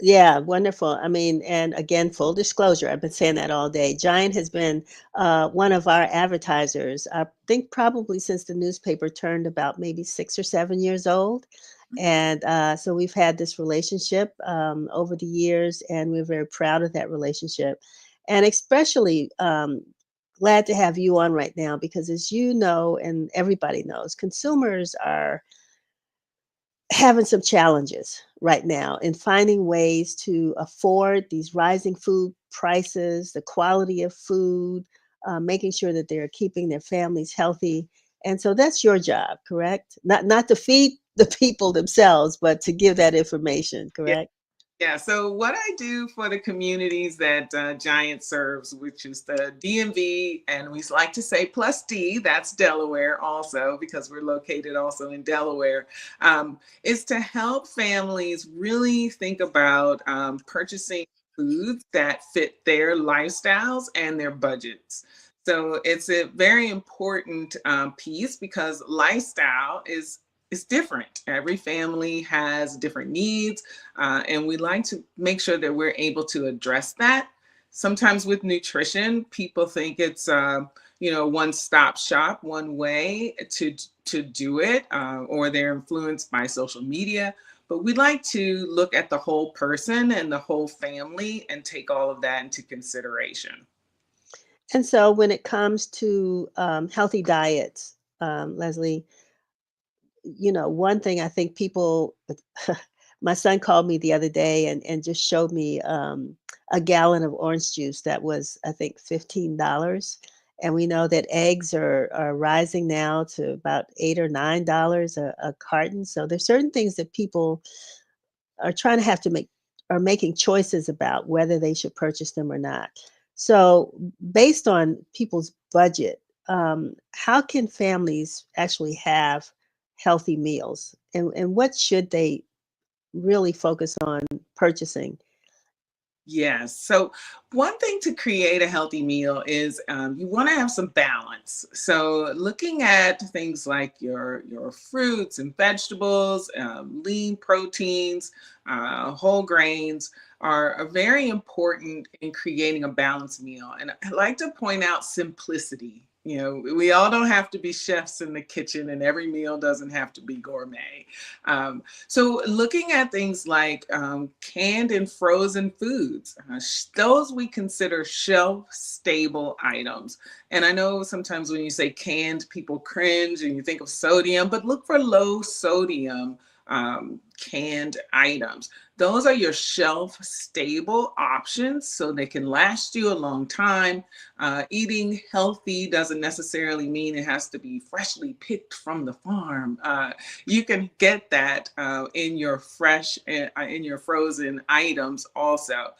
yeah, wonderful. And again, full disclosure, I've been saying that all day. Giant has been one of our advertisers, I think probably since the newspaper turned about maybe 6 or 7 years old. And so we've had this relationship over the years, and we're very proud of that relationship. And especially glad to have you on right now because, as you know, and everybody knows, consumers are having some challenges right now in finding ways to afford these rising food prices, the quality of food, making sure that they're keeping their families healthy. And so that's your job, correct? Not to feed the people themselves, but to give that information, yeah, correct? yeah. So what I do for the communities that Giant serves, which is the DMV, and we like to say plus D, that's Delaware also, because we're located also in Delaware, is to help families really think about purchasing foods that fit their lifestyles and their budgets. So it's a very important piece because lifestyle is different. Every family has different needs, and we like to make sure that we're able to address that. Sometimes with nutrition, people think it's one-stop shop, one way to do it, or they're influenced by social media. But we like to look at the whole person and the whole family and take all of that into consideration. And so when it comes to healthy diets, Leslie, one thing I think people, my son called me the other day and just showed me a gallon of orange juice that was, I think, $15. And we know that eggs are rising now to about $8 or $9 a carton. So there's certain things that people are trying to have to make, are making choices about whether they should purchase them or not. So based on people's budget, how can families actually have healthy meals, and what should they really focus on purchasing? Yes. So one thing to create a healthy meal is you want to have some balance. So looking at things like your fruits and vegetables, lean proteins, whole grains are very important in creating a balanced meal. And I like to point out simplicity. We all don't have to be chefs in the kitchen, and every meal doesn't have to be gourmet. So looking at things like canned and frozen foods, those we consider shelf-stable items. And I know sometimes when you say canned, people cringe and you think of sodium, but look for low sodium canned items. Those are your shelf-stable options, so they can last you a long time. Eating healthy doesn't necessarily mean it has to be freshly picked from the farm. You can get that in your fresh, in your frozen items also.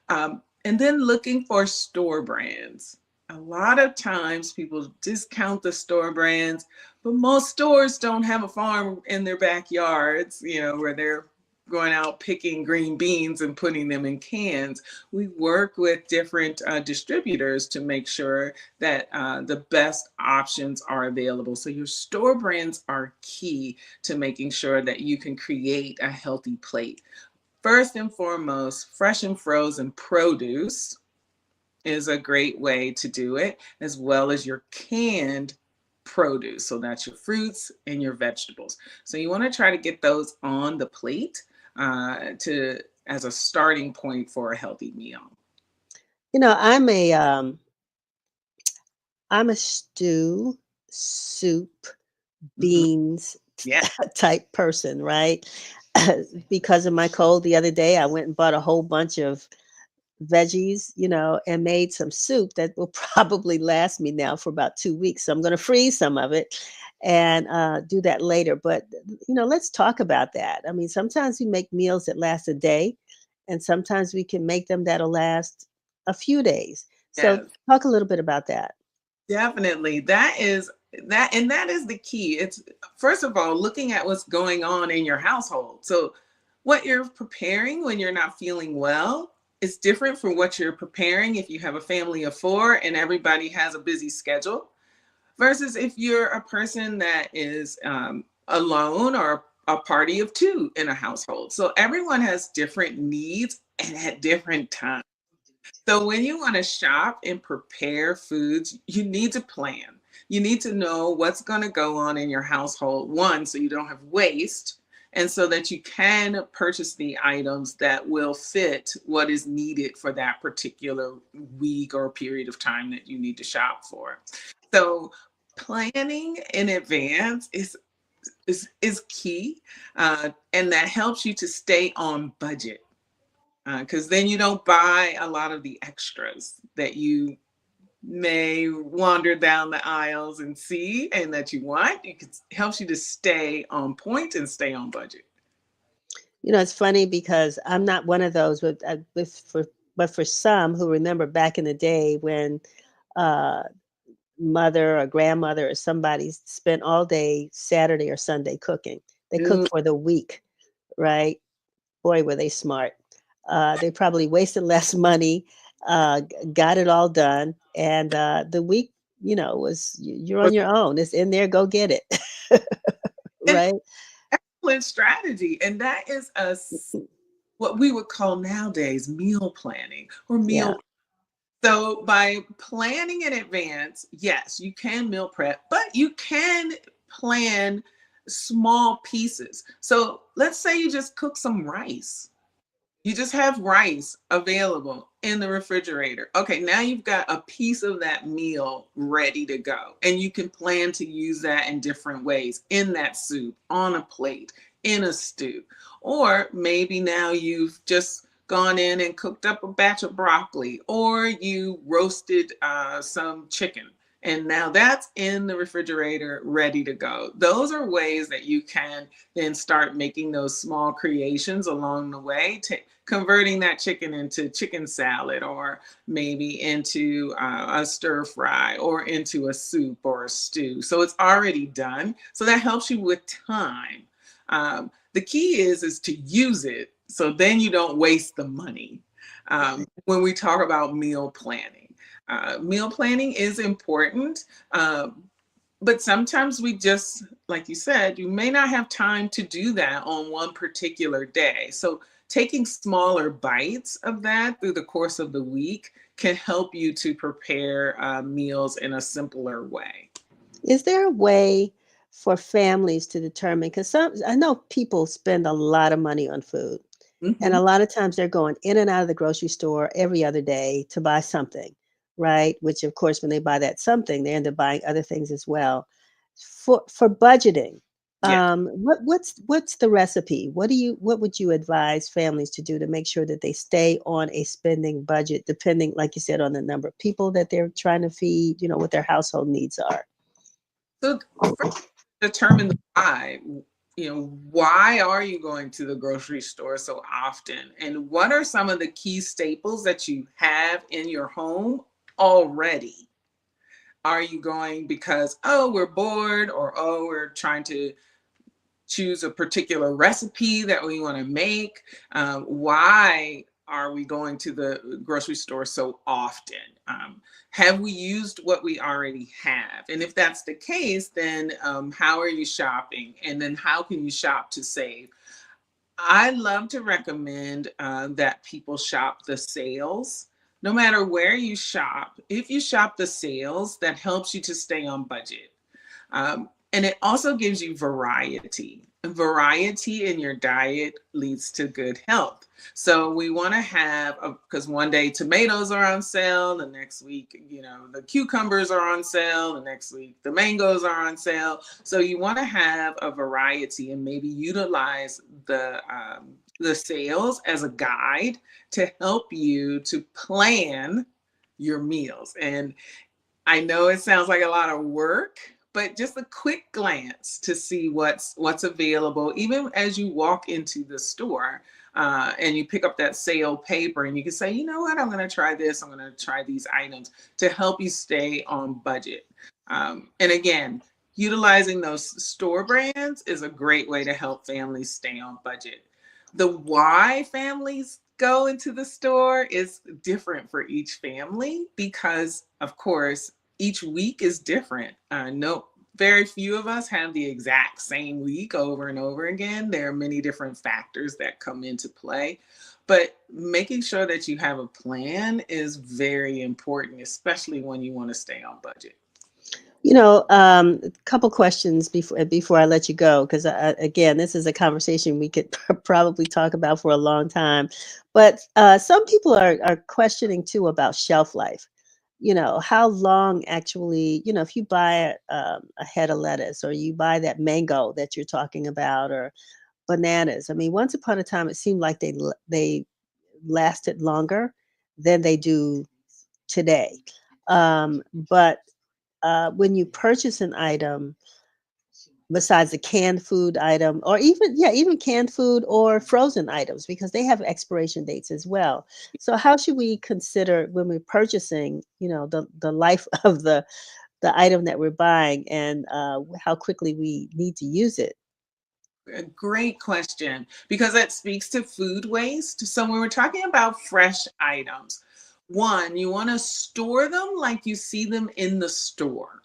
And then looking for store brands. A lot of times people discount the store brands, but most stores don't have a farm in their backyards, where they're going out picking green beans and putting them in cans. We work with different distributors to make sure that the best options are available. So your store brands are key to making sure that you can create a healthy plate. First and foremost, fresh and frozen produce is a great way to do it, as well as your canned produce. So that's your fruits and your vegetables. So you want to try to get those on the plate as a starting point for a healthy meal. You know, I'm a stew, soup, beans Yeah. type person, right? Because of my cold the other day, I went and bought a whole bunch of veggies, and made some soup that will probably last me now for about 2 weeks. So I'm going to freeze some of it and do that later. But, let's talk about that. I mean, sometimes we make meals that last a day, and sometimes we can make them that'll last a few days. So Yes. talk a little bit about that. Definitely. That is the key. It's, first of all, looking at what's going on in your household. So what you're preparing when you're not feeling well is different from what you're preparing if you have a family of 4 and everybody has a busy schedule, versus if you're a person that is alone, or a party of 2 in a household. So everyone has different needs and at different times. So when you want to shop and prepare foods, you need to plan. You need to know what's going to go on in your household, one, so you don't have waste, and so that you can purchase the items that will fit what is needed for that particular week or period of time that you need to shop for. So planning in advance is key, and that helps you to stay on budget. Because then you don't buy a lot of the extras that you may wander down the aisles and see and that you want. It helps you to stay on point and stay on budget. It's funny because I'm not one of those, but for some who remember back in the day when mother or grandmother or somebody spent all day Saturday or Sunday cooking. They cooked for the week, right? Boy, were they smart. They probably wasted less money, got it all done, and the week, you're on your own. It's in there. Go get it, right? Excellent strategy, and that is what we would call nowadays meal planning or Yeah. meal. So by planning in advance, yes, you can meal prep, but you can plan small pieces. So let's say you just cook some rice. You just have rice available in the refrigerator. Okay, now you've got a piece of that meal ready to go. And you can plan to use that in different ways, in that soup, on a plate, in a stew. Or maybe now you've just gone in and cooked up a batch of broccoli, or you roasted some chicken. And now that's in the refrigerator ready to go. Those are ways that you can then start making those small creations along the way, converting that chicken into chicken salad, or maybe into a stir fry, or into a soup or a stew. So it's already done. So that helps you with time. The key is to use it, so then you don't waste the money. When we talk about meal planning is important. But sometimes we just, like you said, you may not have time to do that on one particular day. So taking smaller bites of that through the course of the week can help you to prepare meals in a simpler way. Is there a way for families to determine? Because I know people spend a lot of money on food, and a lot of times they're going in and out of the grocery store every other day to buy something, right? Which, of course, when they buy that something, they end up buying other things as well. For budgeting, Yeah. what's the recipe? What would you advise families to do to make sure that they stay on a spending budget, depending, like you said, on the number of people that they're trying to feed, what their household needs are? So first, determine the why. Why are you going to the grocery store so often? And what are some of the key staples that you have in your home already? Are you going because, oh, we're bored, or, oh, we're trying to choose a particular recipe that we want to make? Why are we going to the grocery store so often? Have we used what we already have? And if that's the case, then how are you shopping? And then how can you shop to save? I love to recommend that people shop the sales. No matter where you shop, if you shop the sales, that helps you to stay on budget. And it also gives you variety. Variety in your diet leads to good health. So we want to have, because one day tomatoes are on sale, the next week, the cucumbers are on sale, the next week the mangoes are on sale. So you want to have a variety and maybe utilize the sales as a guide to help you to plan your meals. And I know it sounds like a lot of work, but just a quick glance to see what's available, even as you walk into the store and you pick up that sale paper and you can say, you know what, I'm going to try this. I'm going to try these items to help you stay on budget. And again, utilizing those store brands is a great way to help families stay on budget. The why families go into the store is different for each family because, of course, each week is different. Very few of us have the exact same week over and over again. There are many different factors that come into play, but making sure that you have a plan is very important, especially when you want to stay on budget. A couple questions before I let you go, because again, this is a conversation we could probably talk about for a long time. But some people are questioning too about shelf life. How long actually, if you buy a head of lettuce or you buy that mango that you're talking about or bananas. I mean, once upon a time, it seemed like they lasted longer than they do today. But when you purchase an item, besides the canned food item, or even canned food or frozen items, because they have expiration dates as well. So how should we consider when we're purchasing, the life of the item that we're buying and how quickly we need to use it? A great question, because that speaks to food waste. So when we're talking about fresh items, one, you want to store them like you see them in the store.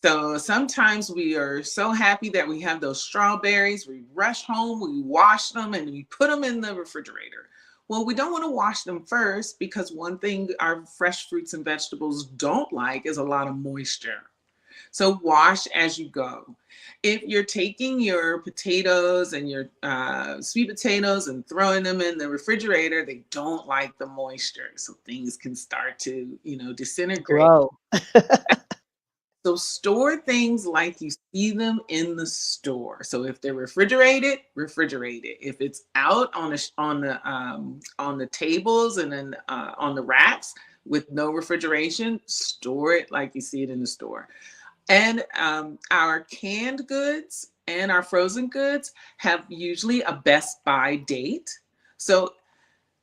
So sometimes we are so happy that we have those strawberries, we rush home, we wash them, and we put them in the refrigerator. Well, we don't want to wash them first because one thing our fresh fruits and vegetables don't like is a lot of moisture. So wash as you go. If you're taking your potatoes and your sweet potatoes and throwing them in the refrigerator, they don't like the moisture. So things can start to, disintegrate. Grow. So store things like you see them in the store. So if they're refrigerated, refrigerate it. If it's out on the tables and then on the racks with no refrigeration, store it like you see it in the store. And our canned goods and our frozen goods have usually a best by date. So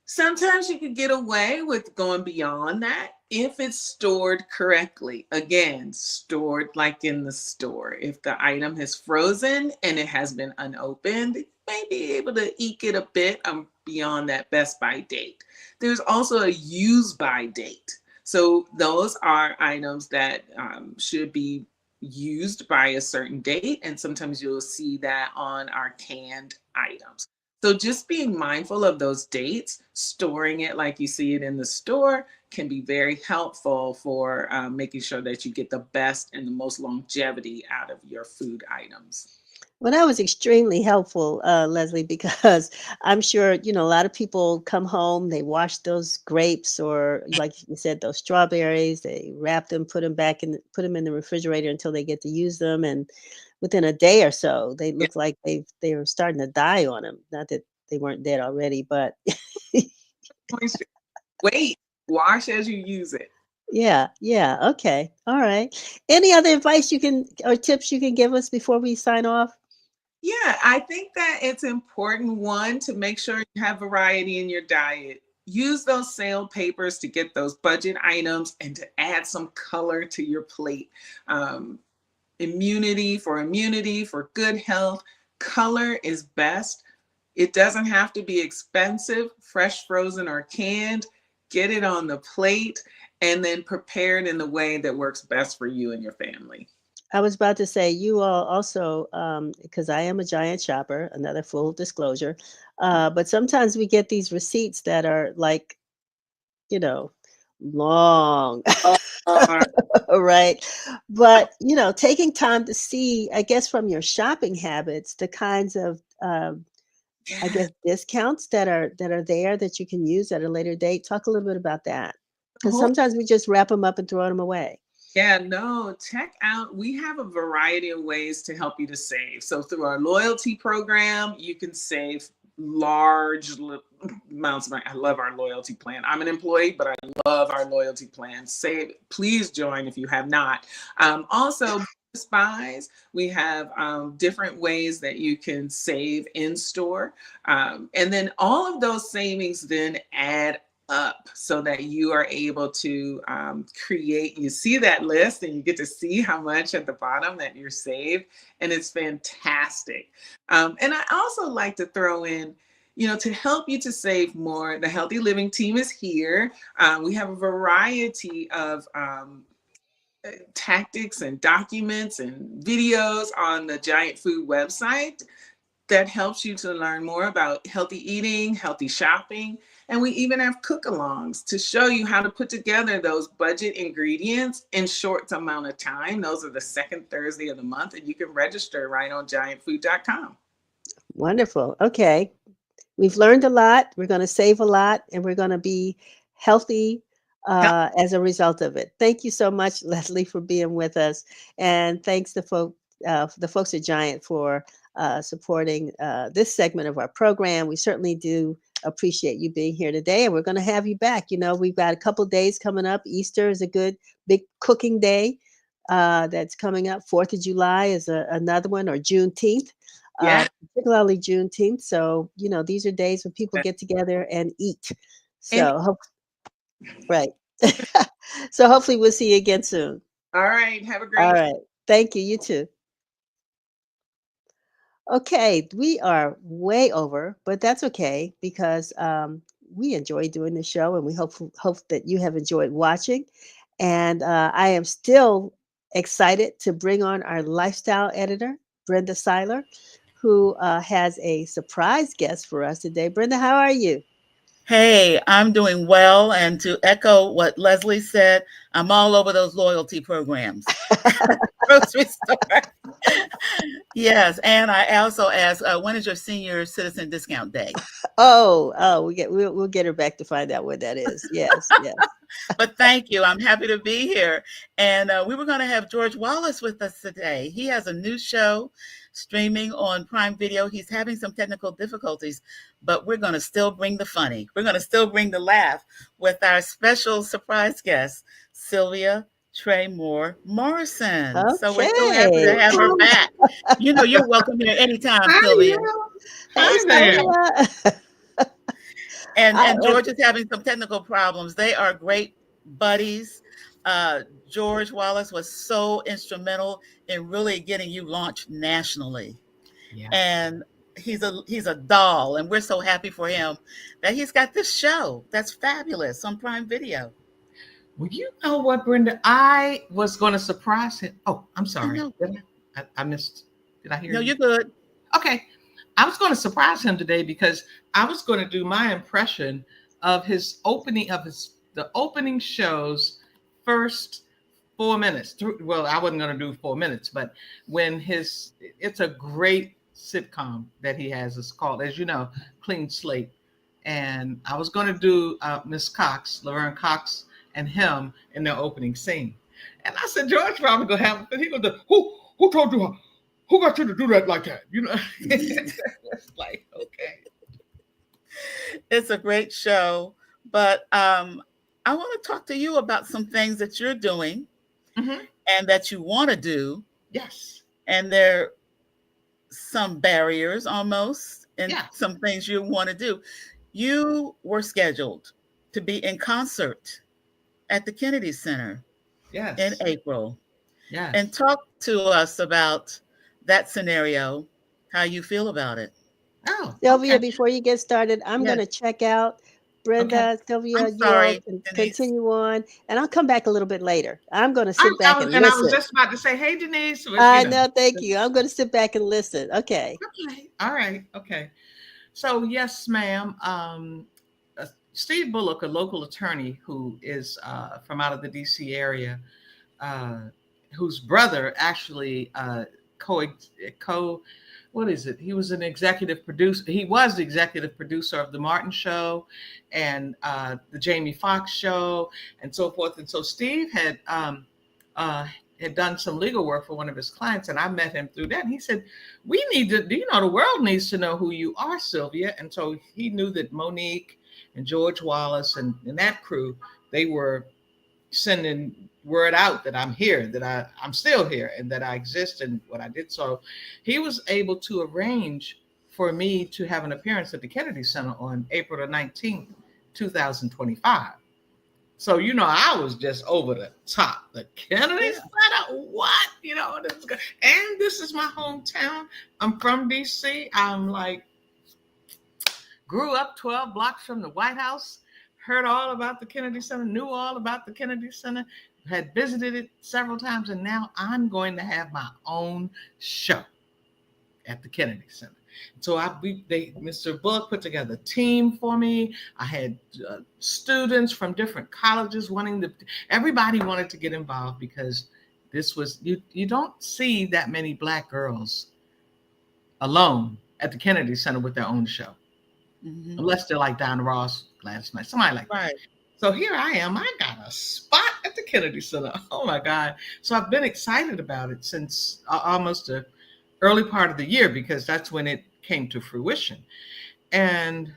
sometimes you can get away with going beyond that if it's stored correctly. Again, stored like in the store. If the item has frozen and it has been unopened, you may be able to eke it a bit beyond that best by date. There's also a use by date. So those are items that should be used by a certain date. And sometimes you'll see that on our canned items. So just being mindful of those dates, storing it like you see it in the store can be very helpful for making sure that you get the best and the most longevity out of your food items. Well, that was extremely helpful, Leslie, because I'm sure, a lot of people come home, they wash those grapes or like you said, those strawberries, they wrap them, put them in the refrigerator until they get to use them. And within a day or so, they look like they were starting to die on them. Not that they weren't dead already, but wait, wash as you use it. Yeah. Okay. All right. Any other advice or tips you can give us before we sign off? Yeah, I think that it's important, one, to make sure you have variety in your diet. Use those sale papers to get those budget items and to add some color to your plate. Immunity for good health. color is best. It doesn't have to be expensive, fresh, frozen, or canned. Get it on the plate and then prepare it in the way that works best for you and your family. I was about to say, you all also, because I am a giant shopper, another full disclosure, but sometimes we get these receipts that are like, you know, long, Uh, right? But, taking time to see, I guess, from your shopping habits, the kinds of, I guess, discounts that are there that you can use at a later date. Talk a little bit about that, because whole sometimes we just wrap them up and throw them away. Yeah, no, check out. We have a variety of ways to help you to save. So through our loyalty program, you can save large amounts of money. I love our loyalty plan. I'm an employee, but I love our loyalty plan. Save, please join if you have not. Also, Spies, we have different ways that you can save in store. And then all of those savings then add up so that you are able to create, you see that list and you get to see how much at the bottom that you're saved, and it's fantastic. And I also like to throw in, to help you to save more, the Healthy Living team is here. We have a variety of tactics and documents and videos on the Giant Food website that helps you to learn more about healthy eating, healthy shopping. And we even have cook-alongs to show you how to put together those budget ingredients in short amount of time. Those are the second Thursday of the month, and you can register right on giantfood.com. Wonderful. Okay. We've learned a lot. We're going to save a lot, and we're going to be healthy as a result of it. Thank you so much, Leslie, for being with us. And thanks to the folks at Giant for supporting this segment of our program. We certainly do appreciate you being here today, and we're going to have you back. We've got a couple days coming up. Easter is a good big cooking day that's coming up. 4th of July is another one, or Juneteenth. Yeah. Particularly Juneteenth. So, these are days when people get together and eat. So, right. So hopefully we'll see you again soon. All right. Have a great All right. Thank you. You too. Okay. We are way over, but that's okay because we enjoy doing the show, and we hope that you have enjoyed watching. And I am still excited to bring on our lifestyle editor, Brenda Siler, who has a surprise guest for us today. Brenda, how are you? Hey, I'm doing well. And to echo what Leslie said, I'm all over those loyalty programs. Grocery store. Yes. And I also asked, when is your senior citizen discount day? We'll get her back to find out what that is. Yes, yes. But thank you. I'm happy to be here. And we were going to have George Wallace with us today. He has a new show streaming on Prime Video. He's having some technical difficulties, but we're going to still bring the funny. We're going to still bring the laugh with our special surprise guest, Sylvia Trey Moore Morrison. Okay. So we're so happy to have her back. You're welcome here anytime, Hi, Sylvia. Hey, Sylvia. And George is having some technical problems. They are great buddies. George Wallace was so instrumental in really getting you launched nationally. Yeah. And he's a doll, and we're so happy for him that he's got this show that's fabulous on Prime Video. Well, you know what, Brenda? I was going to surprise him. Oh, I'm sorry. I missed. Did I hear you? No, you're good. Okay. I was going to surprise him today because I was going to do my impression of his opening the opening show's first 4 minutes. Well, I wasn't going to do 4 minutes, but when it's a great sitcom that he has. It's called, as you know, Clean Slate. And I was going to do Miss Cox, Laverne Cox, and him in their opening scene. And I said, George probably going to have it. He going to, who told you, who got you to do that like that? It's like, okay. It's a great show, but I want to talk to you about some things that you're doing and that you want to do. Yes. And there are some barriers almost, and some things you want to do. You were scheduled to be in concert at the Kennedy Center in April. Yes. And talk to us about that scenario, how you feel about it. Oh, Sylvia, okay. before you get started, I'm Yes. going to check out. Okay. Brenda, Sylvia, I'm you all sorry, can Denise. continue on, and I'll come back a little bit later. I'm going to sit back and I was listen. just about to say, hey, Denise, but, I know, thank you. I'm going to sit back and listen. Okay. Okay. All right. Okay. So, yes, ma'am. Steve Bullock, a local attorney who is from out of the DC area, uh, whose brother actually co what is it? He was an executive producer. He was the executive producer of the Martin Show and the Jamie Foxx Show and so forth. And so Steve uh, had done some legal work for one of his clients, and I met him through that. And he said, "We need to, you know, the world needs to know who you are, Sylvia." And so he knew that Monique and George Wallace and that crew, they were sending word out that I'm here, that I'm still here, and that I exist and what I did. So he was able to arrange for me to have an appearance at the Kennedy Center on April the 19th, 2025. So, you know, I was just over the top. The Kennedy Center, what? You know, this is good. And this is my hometown. I'm from DC. I'm like, grew up 12 blocks from the White House, heard all about the Kennedy Center, knew all about the Kennedy Center, had visited it several times, and now I'm going to have my own show at the Kennedy Center. So Mr. Bullock put together a team for me. I had students from different colleges everybody wanted to get involved because this was, you don't see that many Black girls alone at the Kennedy Center with their own show. Mm-hmm. Unless they're like Diana Ross, Gladys Knight, somebody like that. So here I am. I got a spot at the Kennedy Center. Oh my God. So I've been excited about it since almost the early part of the year because that's when it came to fruition. And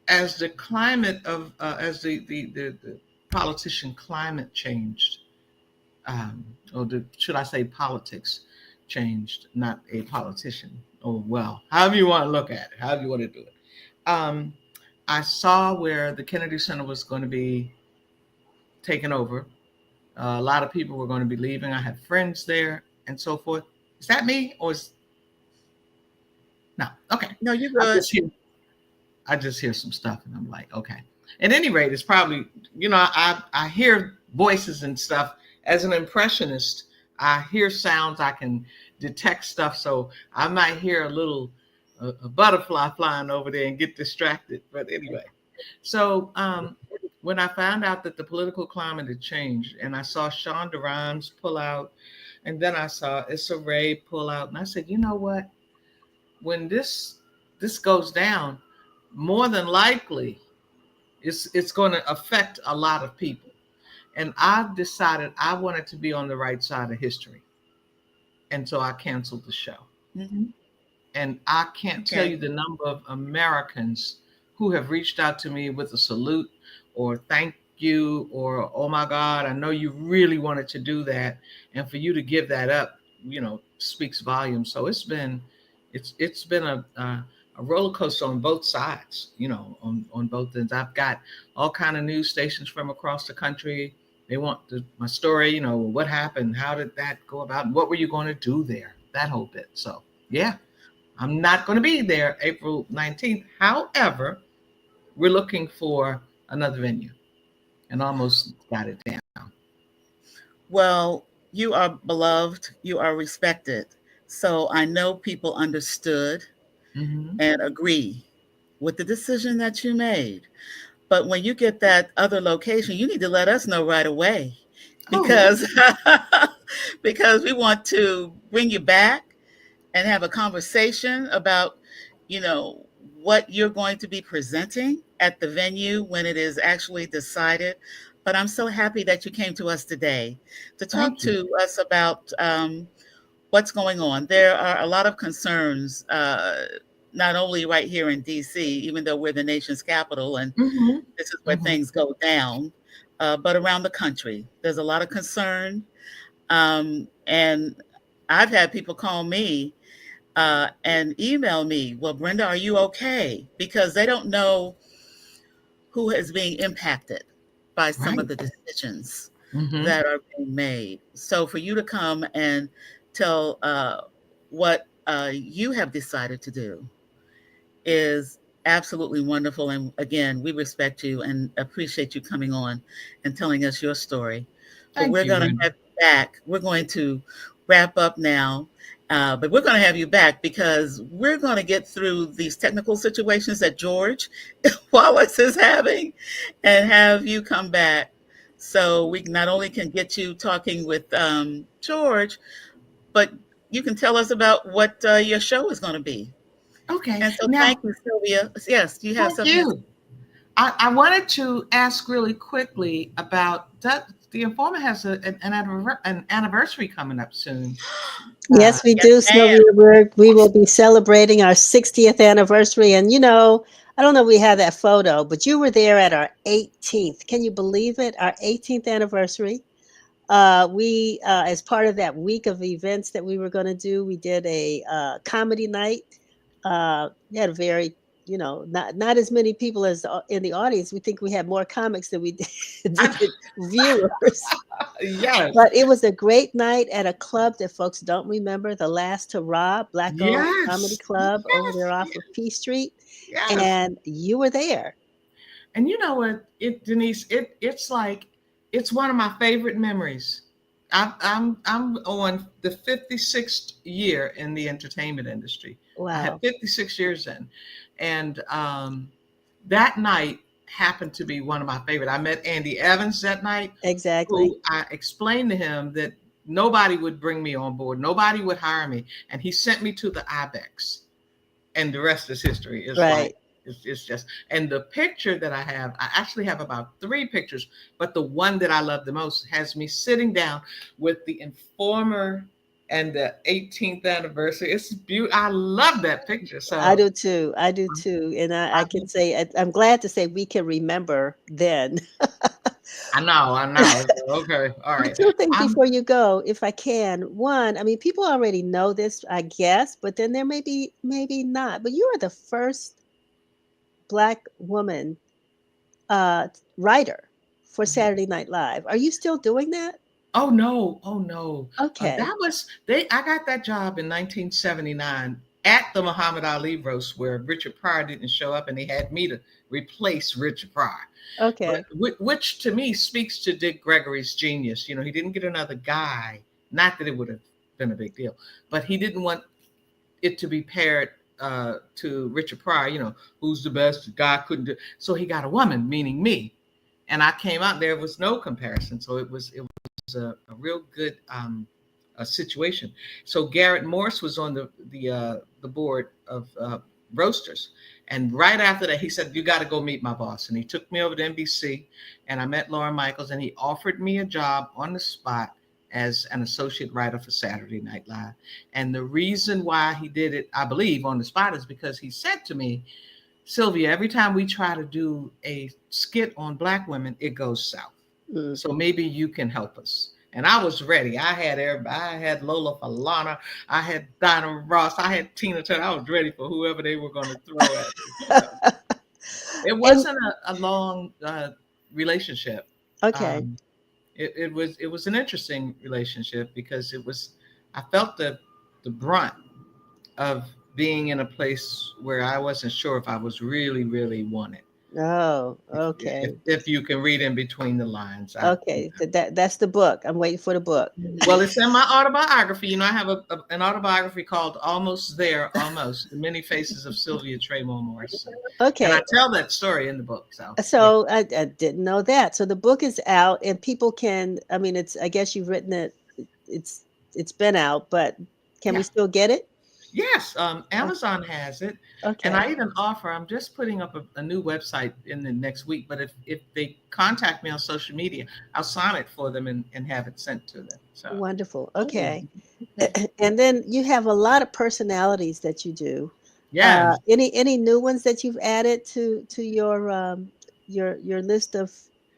as the climate of, as the politician climate changed, should I say politics changed, not a politician. Oh, well, however you want to look at it, however you want to do it. I saw where the Kennedy Center was going to be taken over. A lot of people were going to be leaving. I had friends there and so forth. Is that me or is no? Okay. No, you're good. I just hear some stuff and I'm like, okay. At any rate, it's probably, you know, I hear voices and stuff. As an impressionist, I hear sounds, I can detect stuff. So I might hear a butterfly flying over there and get distracted. But anyway, so when I found out that the political climate had changed and I saw Shonda Rhimes pull out, and then I saw Issa Rae pull out, and I said, you know what? When this goes down, more than likely, it's going to affect a lot of people. And I've decided I wanted to be on the right side of history. And so I canceled the show. Mm-hmm. And I can't tell you the number of Americans who have reached out to me with a salute or thank you or, oh my God, I know you really wanted to do that. And for you to give that up, you know, speaks volumes. So it's been a roller coaster on both sides, you know, on both ends. I've got all kind of news stations from across the country. They want my story, you know, what happened? How did that go about? What were you going to do there? That whole bit. So, yeah, I'm not going to be there April 19th. However, we're looking for another venue and almost got it down. Well, you are beloved. You are respected. So I know people understood and agree with the decision that you made. But when you get that other location, you need to let us know right away because because we want to bring you back and have a conversation about, you know, what you're going to be presenting at the venue when it is actually decided. But I'm so happy that you came to us today to talk to us about what's going on. There are a lot of concerns, not only right here in DC, even though we're the nation's capital and this is where things go down, but around the country, there's a lot of concern. And I've had people call me and email me, well, Brenda, are you okay? Because they don't know who is being impacted by some of the decisions that are being made. So for you to come and tell what you have decided to do is absolutely wonderful. And again, we respect you and appreciate you coming on and telling us your story. But Thank we're you, going to Brenda. have you back. We're going to wrap up now. But we're going to have you back because we're going to get through these technical situations that George Wallace is having and have you come back so we not only can get you talking with George, but you can tell us about what your show is going to be. Okay. And so Now, thank you, Sylvia. Yes, you have thank something to say. you. I wanted to ask really quickly about that. The informant has an anniversary coming up soon. Yes, we Yes, do, ma'am. Sylvia. We will be celebrating our 60th anniversary. And, I don't know if we have that photo, but you were there at our 18th. Can you believe it? Our 18th anniversary. As part of that week of events that we were going to do, we did a comedy night. We had a very, not as many people as in the audience. We think we had more comics than we did viewers. Yes. But it was a great night at a club that folks don't remember, the Last Hurrah, Black-owned comedy Yes. club over there Yes. off of P Street, Yes. and you were there. And you know what, Denise, it's like it's one of my favorite memories. I'm on the 56th year in the entertainment industry. I had Wow. 56 years in, and that night happened to be one of my favorite. I met Andy Evans that night, Exactly. who I explained to him that nobody would bring me on board, nobody would hire me, and he sent me to the Ibex, and the rest is history. It's like Right. it's just, and the picture that I actually have about 3 pictures, but the one that I love the most has me sitting down with the informer and the 18th anniversary. It's beautiful. I love that picture. I So do too. I do too. And I can say, I'm glad to say we can remember then. I know. Okay, all Well, right. 2 things I'm before you go, if I can. One, I mean, people already know this, I guess, but then there may be, maybe not. But you are the first Black woman writer for Saturday Night Live. Are you still doing that? Oh no, oh no. Okay. That was I got that job in 1979 at the Muhammad Ali roast where Richard Pryor didn't show up, and they had me to replace Richard Pryor. Okay. But which to me speaks to Dick Gregory's genius. You know, he didn't get another guy. Not that it would have been a big deal, but he didn't want it to be paired to Richard Pryor. You know, who's the best? The guy couldn't do. So he got a woman, meaning me, and I came out. There was no comparison. So it was a real good a situation. So Garrett Morse was on the board of roasters, and right after that, he said, "You got to go meet my boss." And he took me over to NBC, and I met Lauren Michaels, and he offered me a job on the spot as an associate writer for Saturday Night Live. And the reason why he did it, I believe, on the spot is because he said to me, "Sylvia, every time we try to do a skit on Black women, it goes south. Mm. So maybe you can help us." And I was ready. I had everybody. I had Lola Falana. I had Dinah Ross. I had Tina Turner. I was ready for whoever they were going to throw at me. So it wasn't a long relationship. Okay. It was an interesting relationship because I felt the brunt of being in a place where I wasn't sure if I was really, really wanted. Oh, okay. If you can read in between the lines. Okay. That's the book. I'm waiting for the book. Well, it's in my autobiography. You know, I have an autobiography called Almost There, Almost, The Many Faces of Sylvia Tremont Morris. Okay. And I tell that story in the book. So I didn't know that. So the book is out, and people can. I mean, I guess you've written it. It's been out, but can we still get it? Yes, Amazon has it. Okay. And I even offer, I'm just putting up a new website in the next week, but if they contact me on social media, I'll sign it for them and have it sent to them. So Wonderful. Okay. And then you have a lot of personalities that you do. Yes. Any new ones that you've added to your list of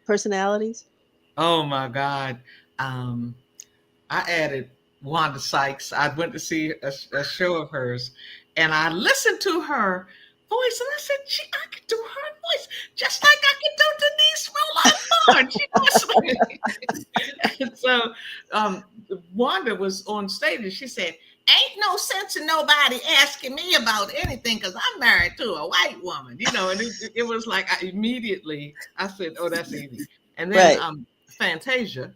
personalities? Oh my God. I added Wanda Sykes. I went to see a show of hers, and I listened to her voice, and I said, I could do her voice just like I could do Denise Rolark. She was and so Wanda was on stage, and she said, ain't no sense in nobody asking me about anything because I'm married to a white woman, you know. And it was like I said, oh, that's easy. And then Right. Fantasia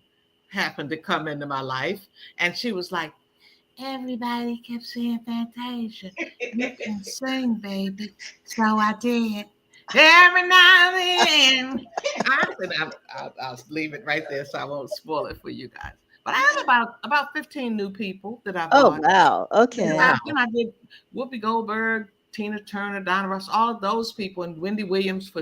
happened to come into my life, and she was like, everybody kept saying, Fantasia, you can sing, baby. So I did. Every now and then. I said, I'll leave it right there so I won't spoil it for you guys. But I have about 15 new people that I Oh, bought. wow. Okay. I did Whoopi Goldberg, Tina Turner, Donna Ross, all of those people, and Wendy Williams for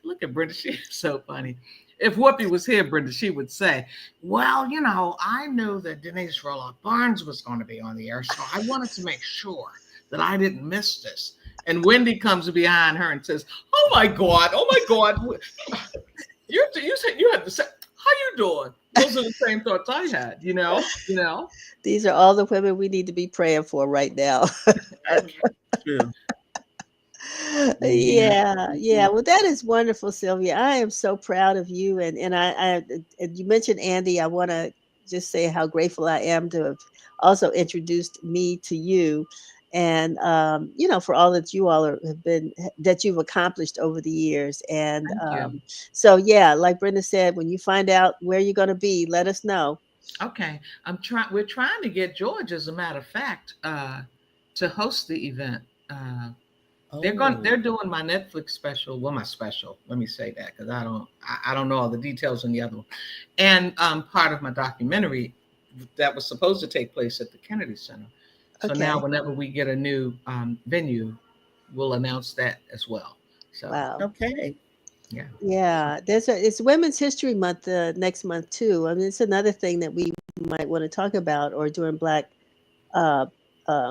look at Brenda, she's so funny. If Whoopi was here, Brenda, she would say, well, you know, I knew that Denise Rolark Barnes was going to be on the air, so I wanted to make sure that I didn't miss this. And Wendy comes behind her and says, oh my God, you said you had to say, how you doing? Those are the same thoughts I had, you know. These are all the women we need to be praying for right now. True. Yeah. Well, that is wonderful, Sylvia. I am so proud of you. And you mentioned Andy. I want to just say how grateful I am to have also introduced me to you, and for all that you all that you've accomplished over the years. And so, yeah, like Brenda said, when you find out where you're going to be, let us know. Okay, we're trying to get George, as a matter of fact, to host the event. They're doing my Netflix special. Well, my special. Let me say that because I don't know all the details on the other one. And part of my documentary that was supposed to take place at the Kennedy Center. So now, whenever we get a new venue, we'll announce that as well. So Okay. Yeah. It's Women's History Month next month too. I mean, it's another thing that we might want to talk about, or during Black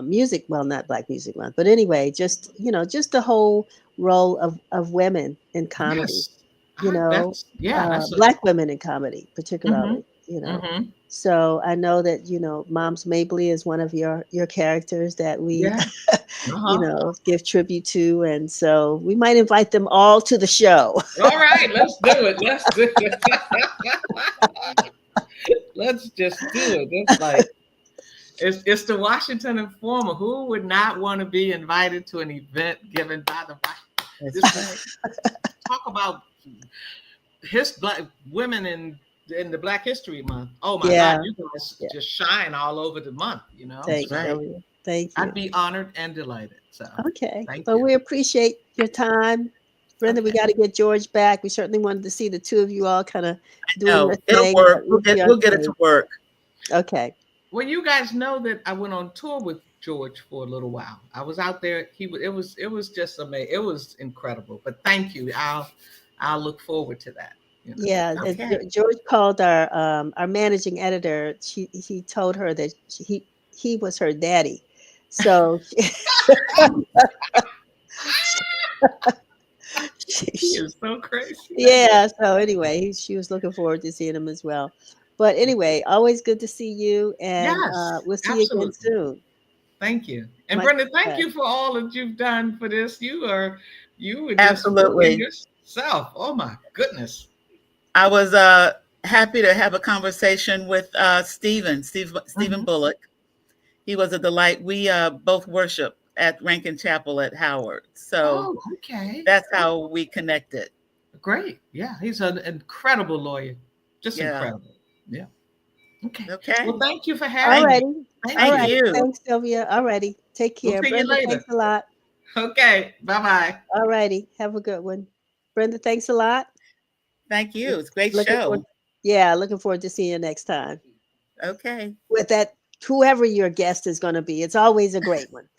music. Well, not Black Music Month, but anyway, just the whole role of women in comedy. Yes. Black women in comedy, particularly. So I know that Moms Mabley is one of your characters that we give tribute to, and so we might invite them all to the show. All right, let's do it. Let's just do it. It's like it's the Washington Informer. Who would not want to be invited to an event given by the talk about Black women in the Black History Month. Oh my God, you guys just shine all over the month, Thank you. I'd be honored and delighted. So thank you. We appreciate your time. Brenda, we got to get George back. We certainly wanted to see the two of you all kind of doing the thing. It'll work. We'll get it to work. Okay. Well, you guys know that I went on tour with George for a little while. I was out there. It was just amazing. It was incredible. But thank you. I'll look forward to that. Yeah. George called our managing editor. He told her that he was her daddy. So she is so crazy. Yeah. So anyway, she was looking forward to seeing him as well. But anyway, always good to see you, and we'll see you again soon. Thank you. And Brenda, thank you for all that you've done for this. You were absolutely yourself. Oh my goodness. I was happy to have a conversation with Stephen Bullock. He was a delight. We both worship at Rankin Chapel at Howard. So that's how we connected. Great. Yeah. He's an incredible lawyer. Just incredible. Yeah. Okay. Well, thank you for having me. Thank you. Thanks, Sylvia. All righty. Take care. We'll see Brenda, you later. thanks a lot. Okay. Bye-bye. All righty. Have a good one. Brenda, thanks a lot. Thank you. It's a great show. Looking forward to seeing you next time. Okay. With that, whoever your guest is going to be, it's always a great one.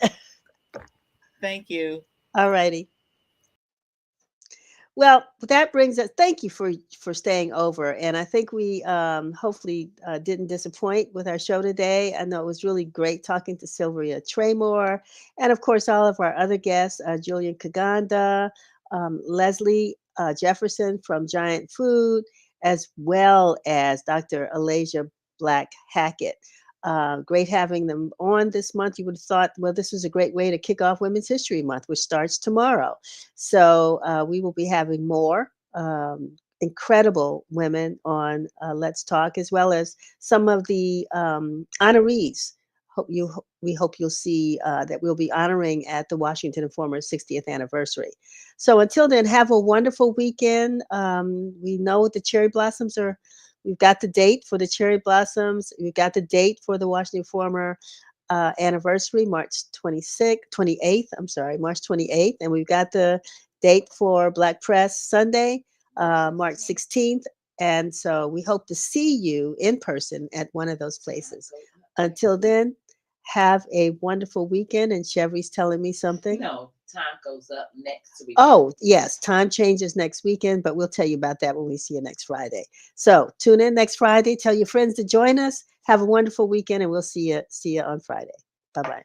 Thank you. All righty. Well, that brings us. Thank you for staying over, and I think we hopefully didn't disappoint with our show today. I know it was really great talking to Sylvia Traymore, and of course all of our other guests: Julian Kiganda, Leslie Jefferson from Giant Food, as well as Dr. Alaysia Black Hackett. Great having them on this month. You would have thought, well, this was a great way to kick off Women's History Month, which starts tomorrow. So we will be having more incredible women on Let's Talk, as well as some of the honorees we hope you'll see that we'll be honoring at the Washington Informer's 60th anniversary. So until then, have a wonderful weekend. We know the cherry blossoms are. We've got the date for the cherry blossoms. We've got the date for the Washington Informer anniversary, March 28th. I'm sorry, March 28th, and we've got the date for Black Press Sunday, March 16th. And so we hope to see you in person at one of those places. Until then, have a wonderful weekend. And Chevy's telling me something. No, time goes up next week. Oh, yes, time changes next weekend, but we'll tell you about that when we see you next Friday. So tune in next Friday. Tell your friends to join us. Have a wonderful weekend, and we'll see you on Friday. Bye-bye.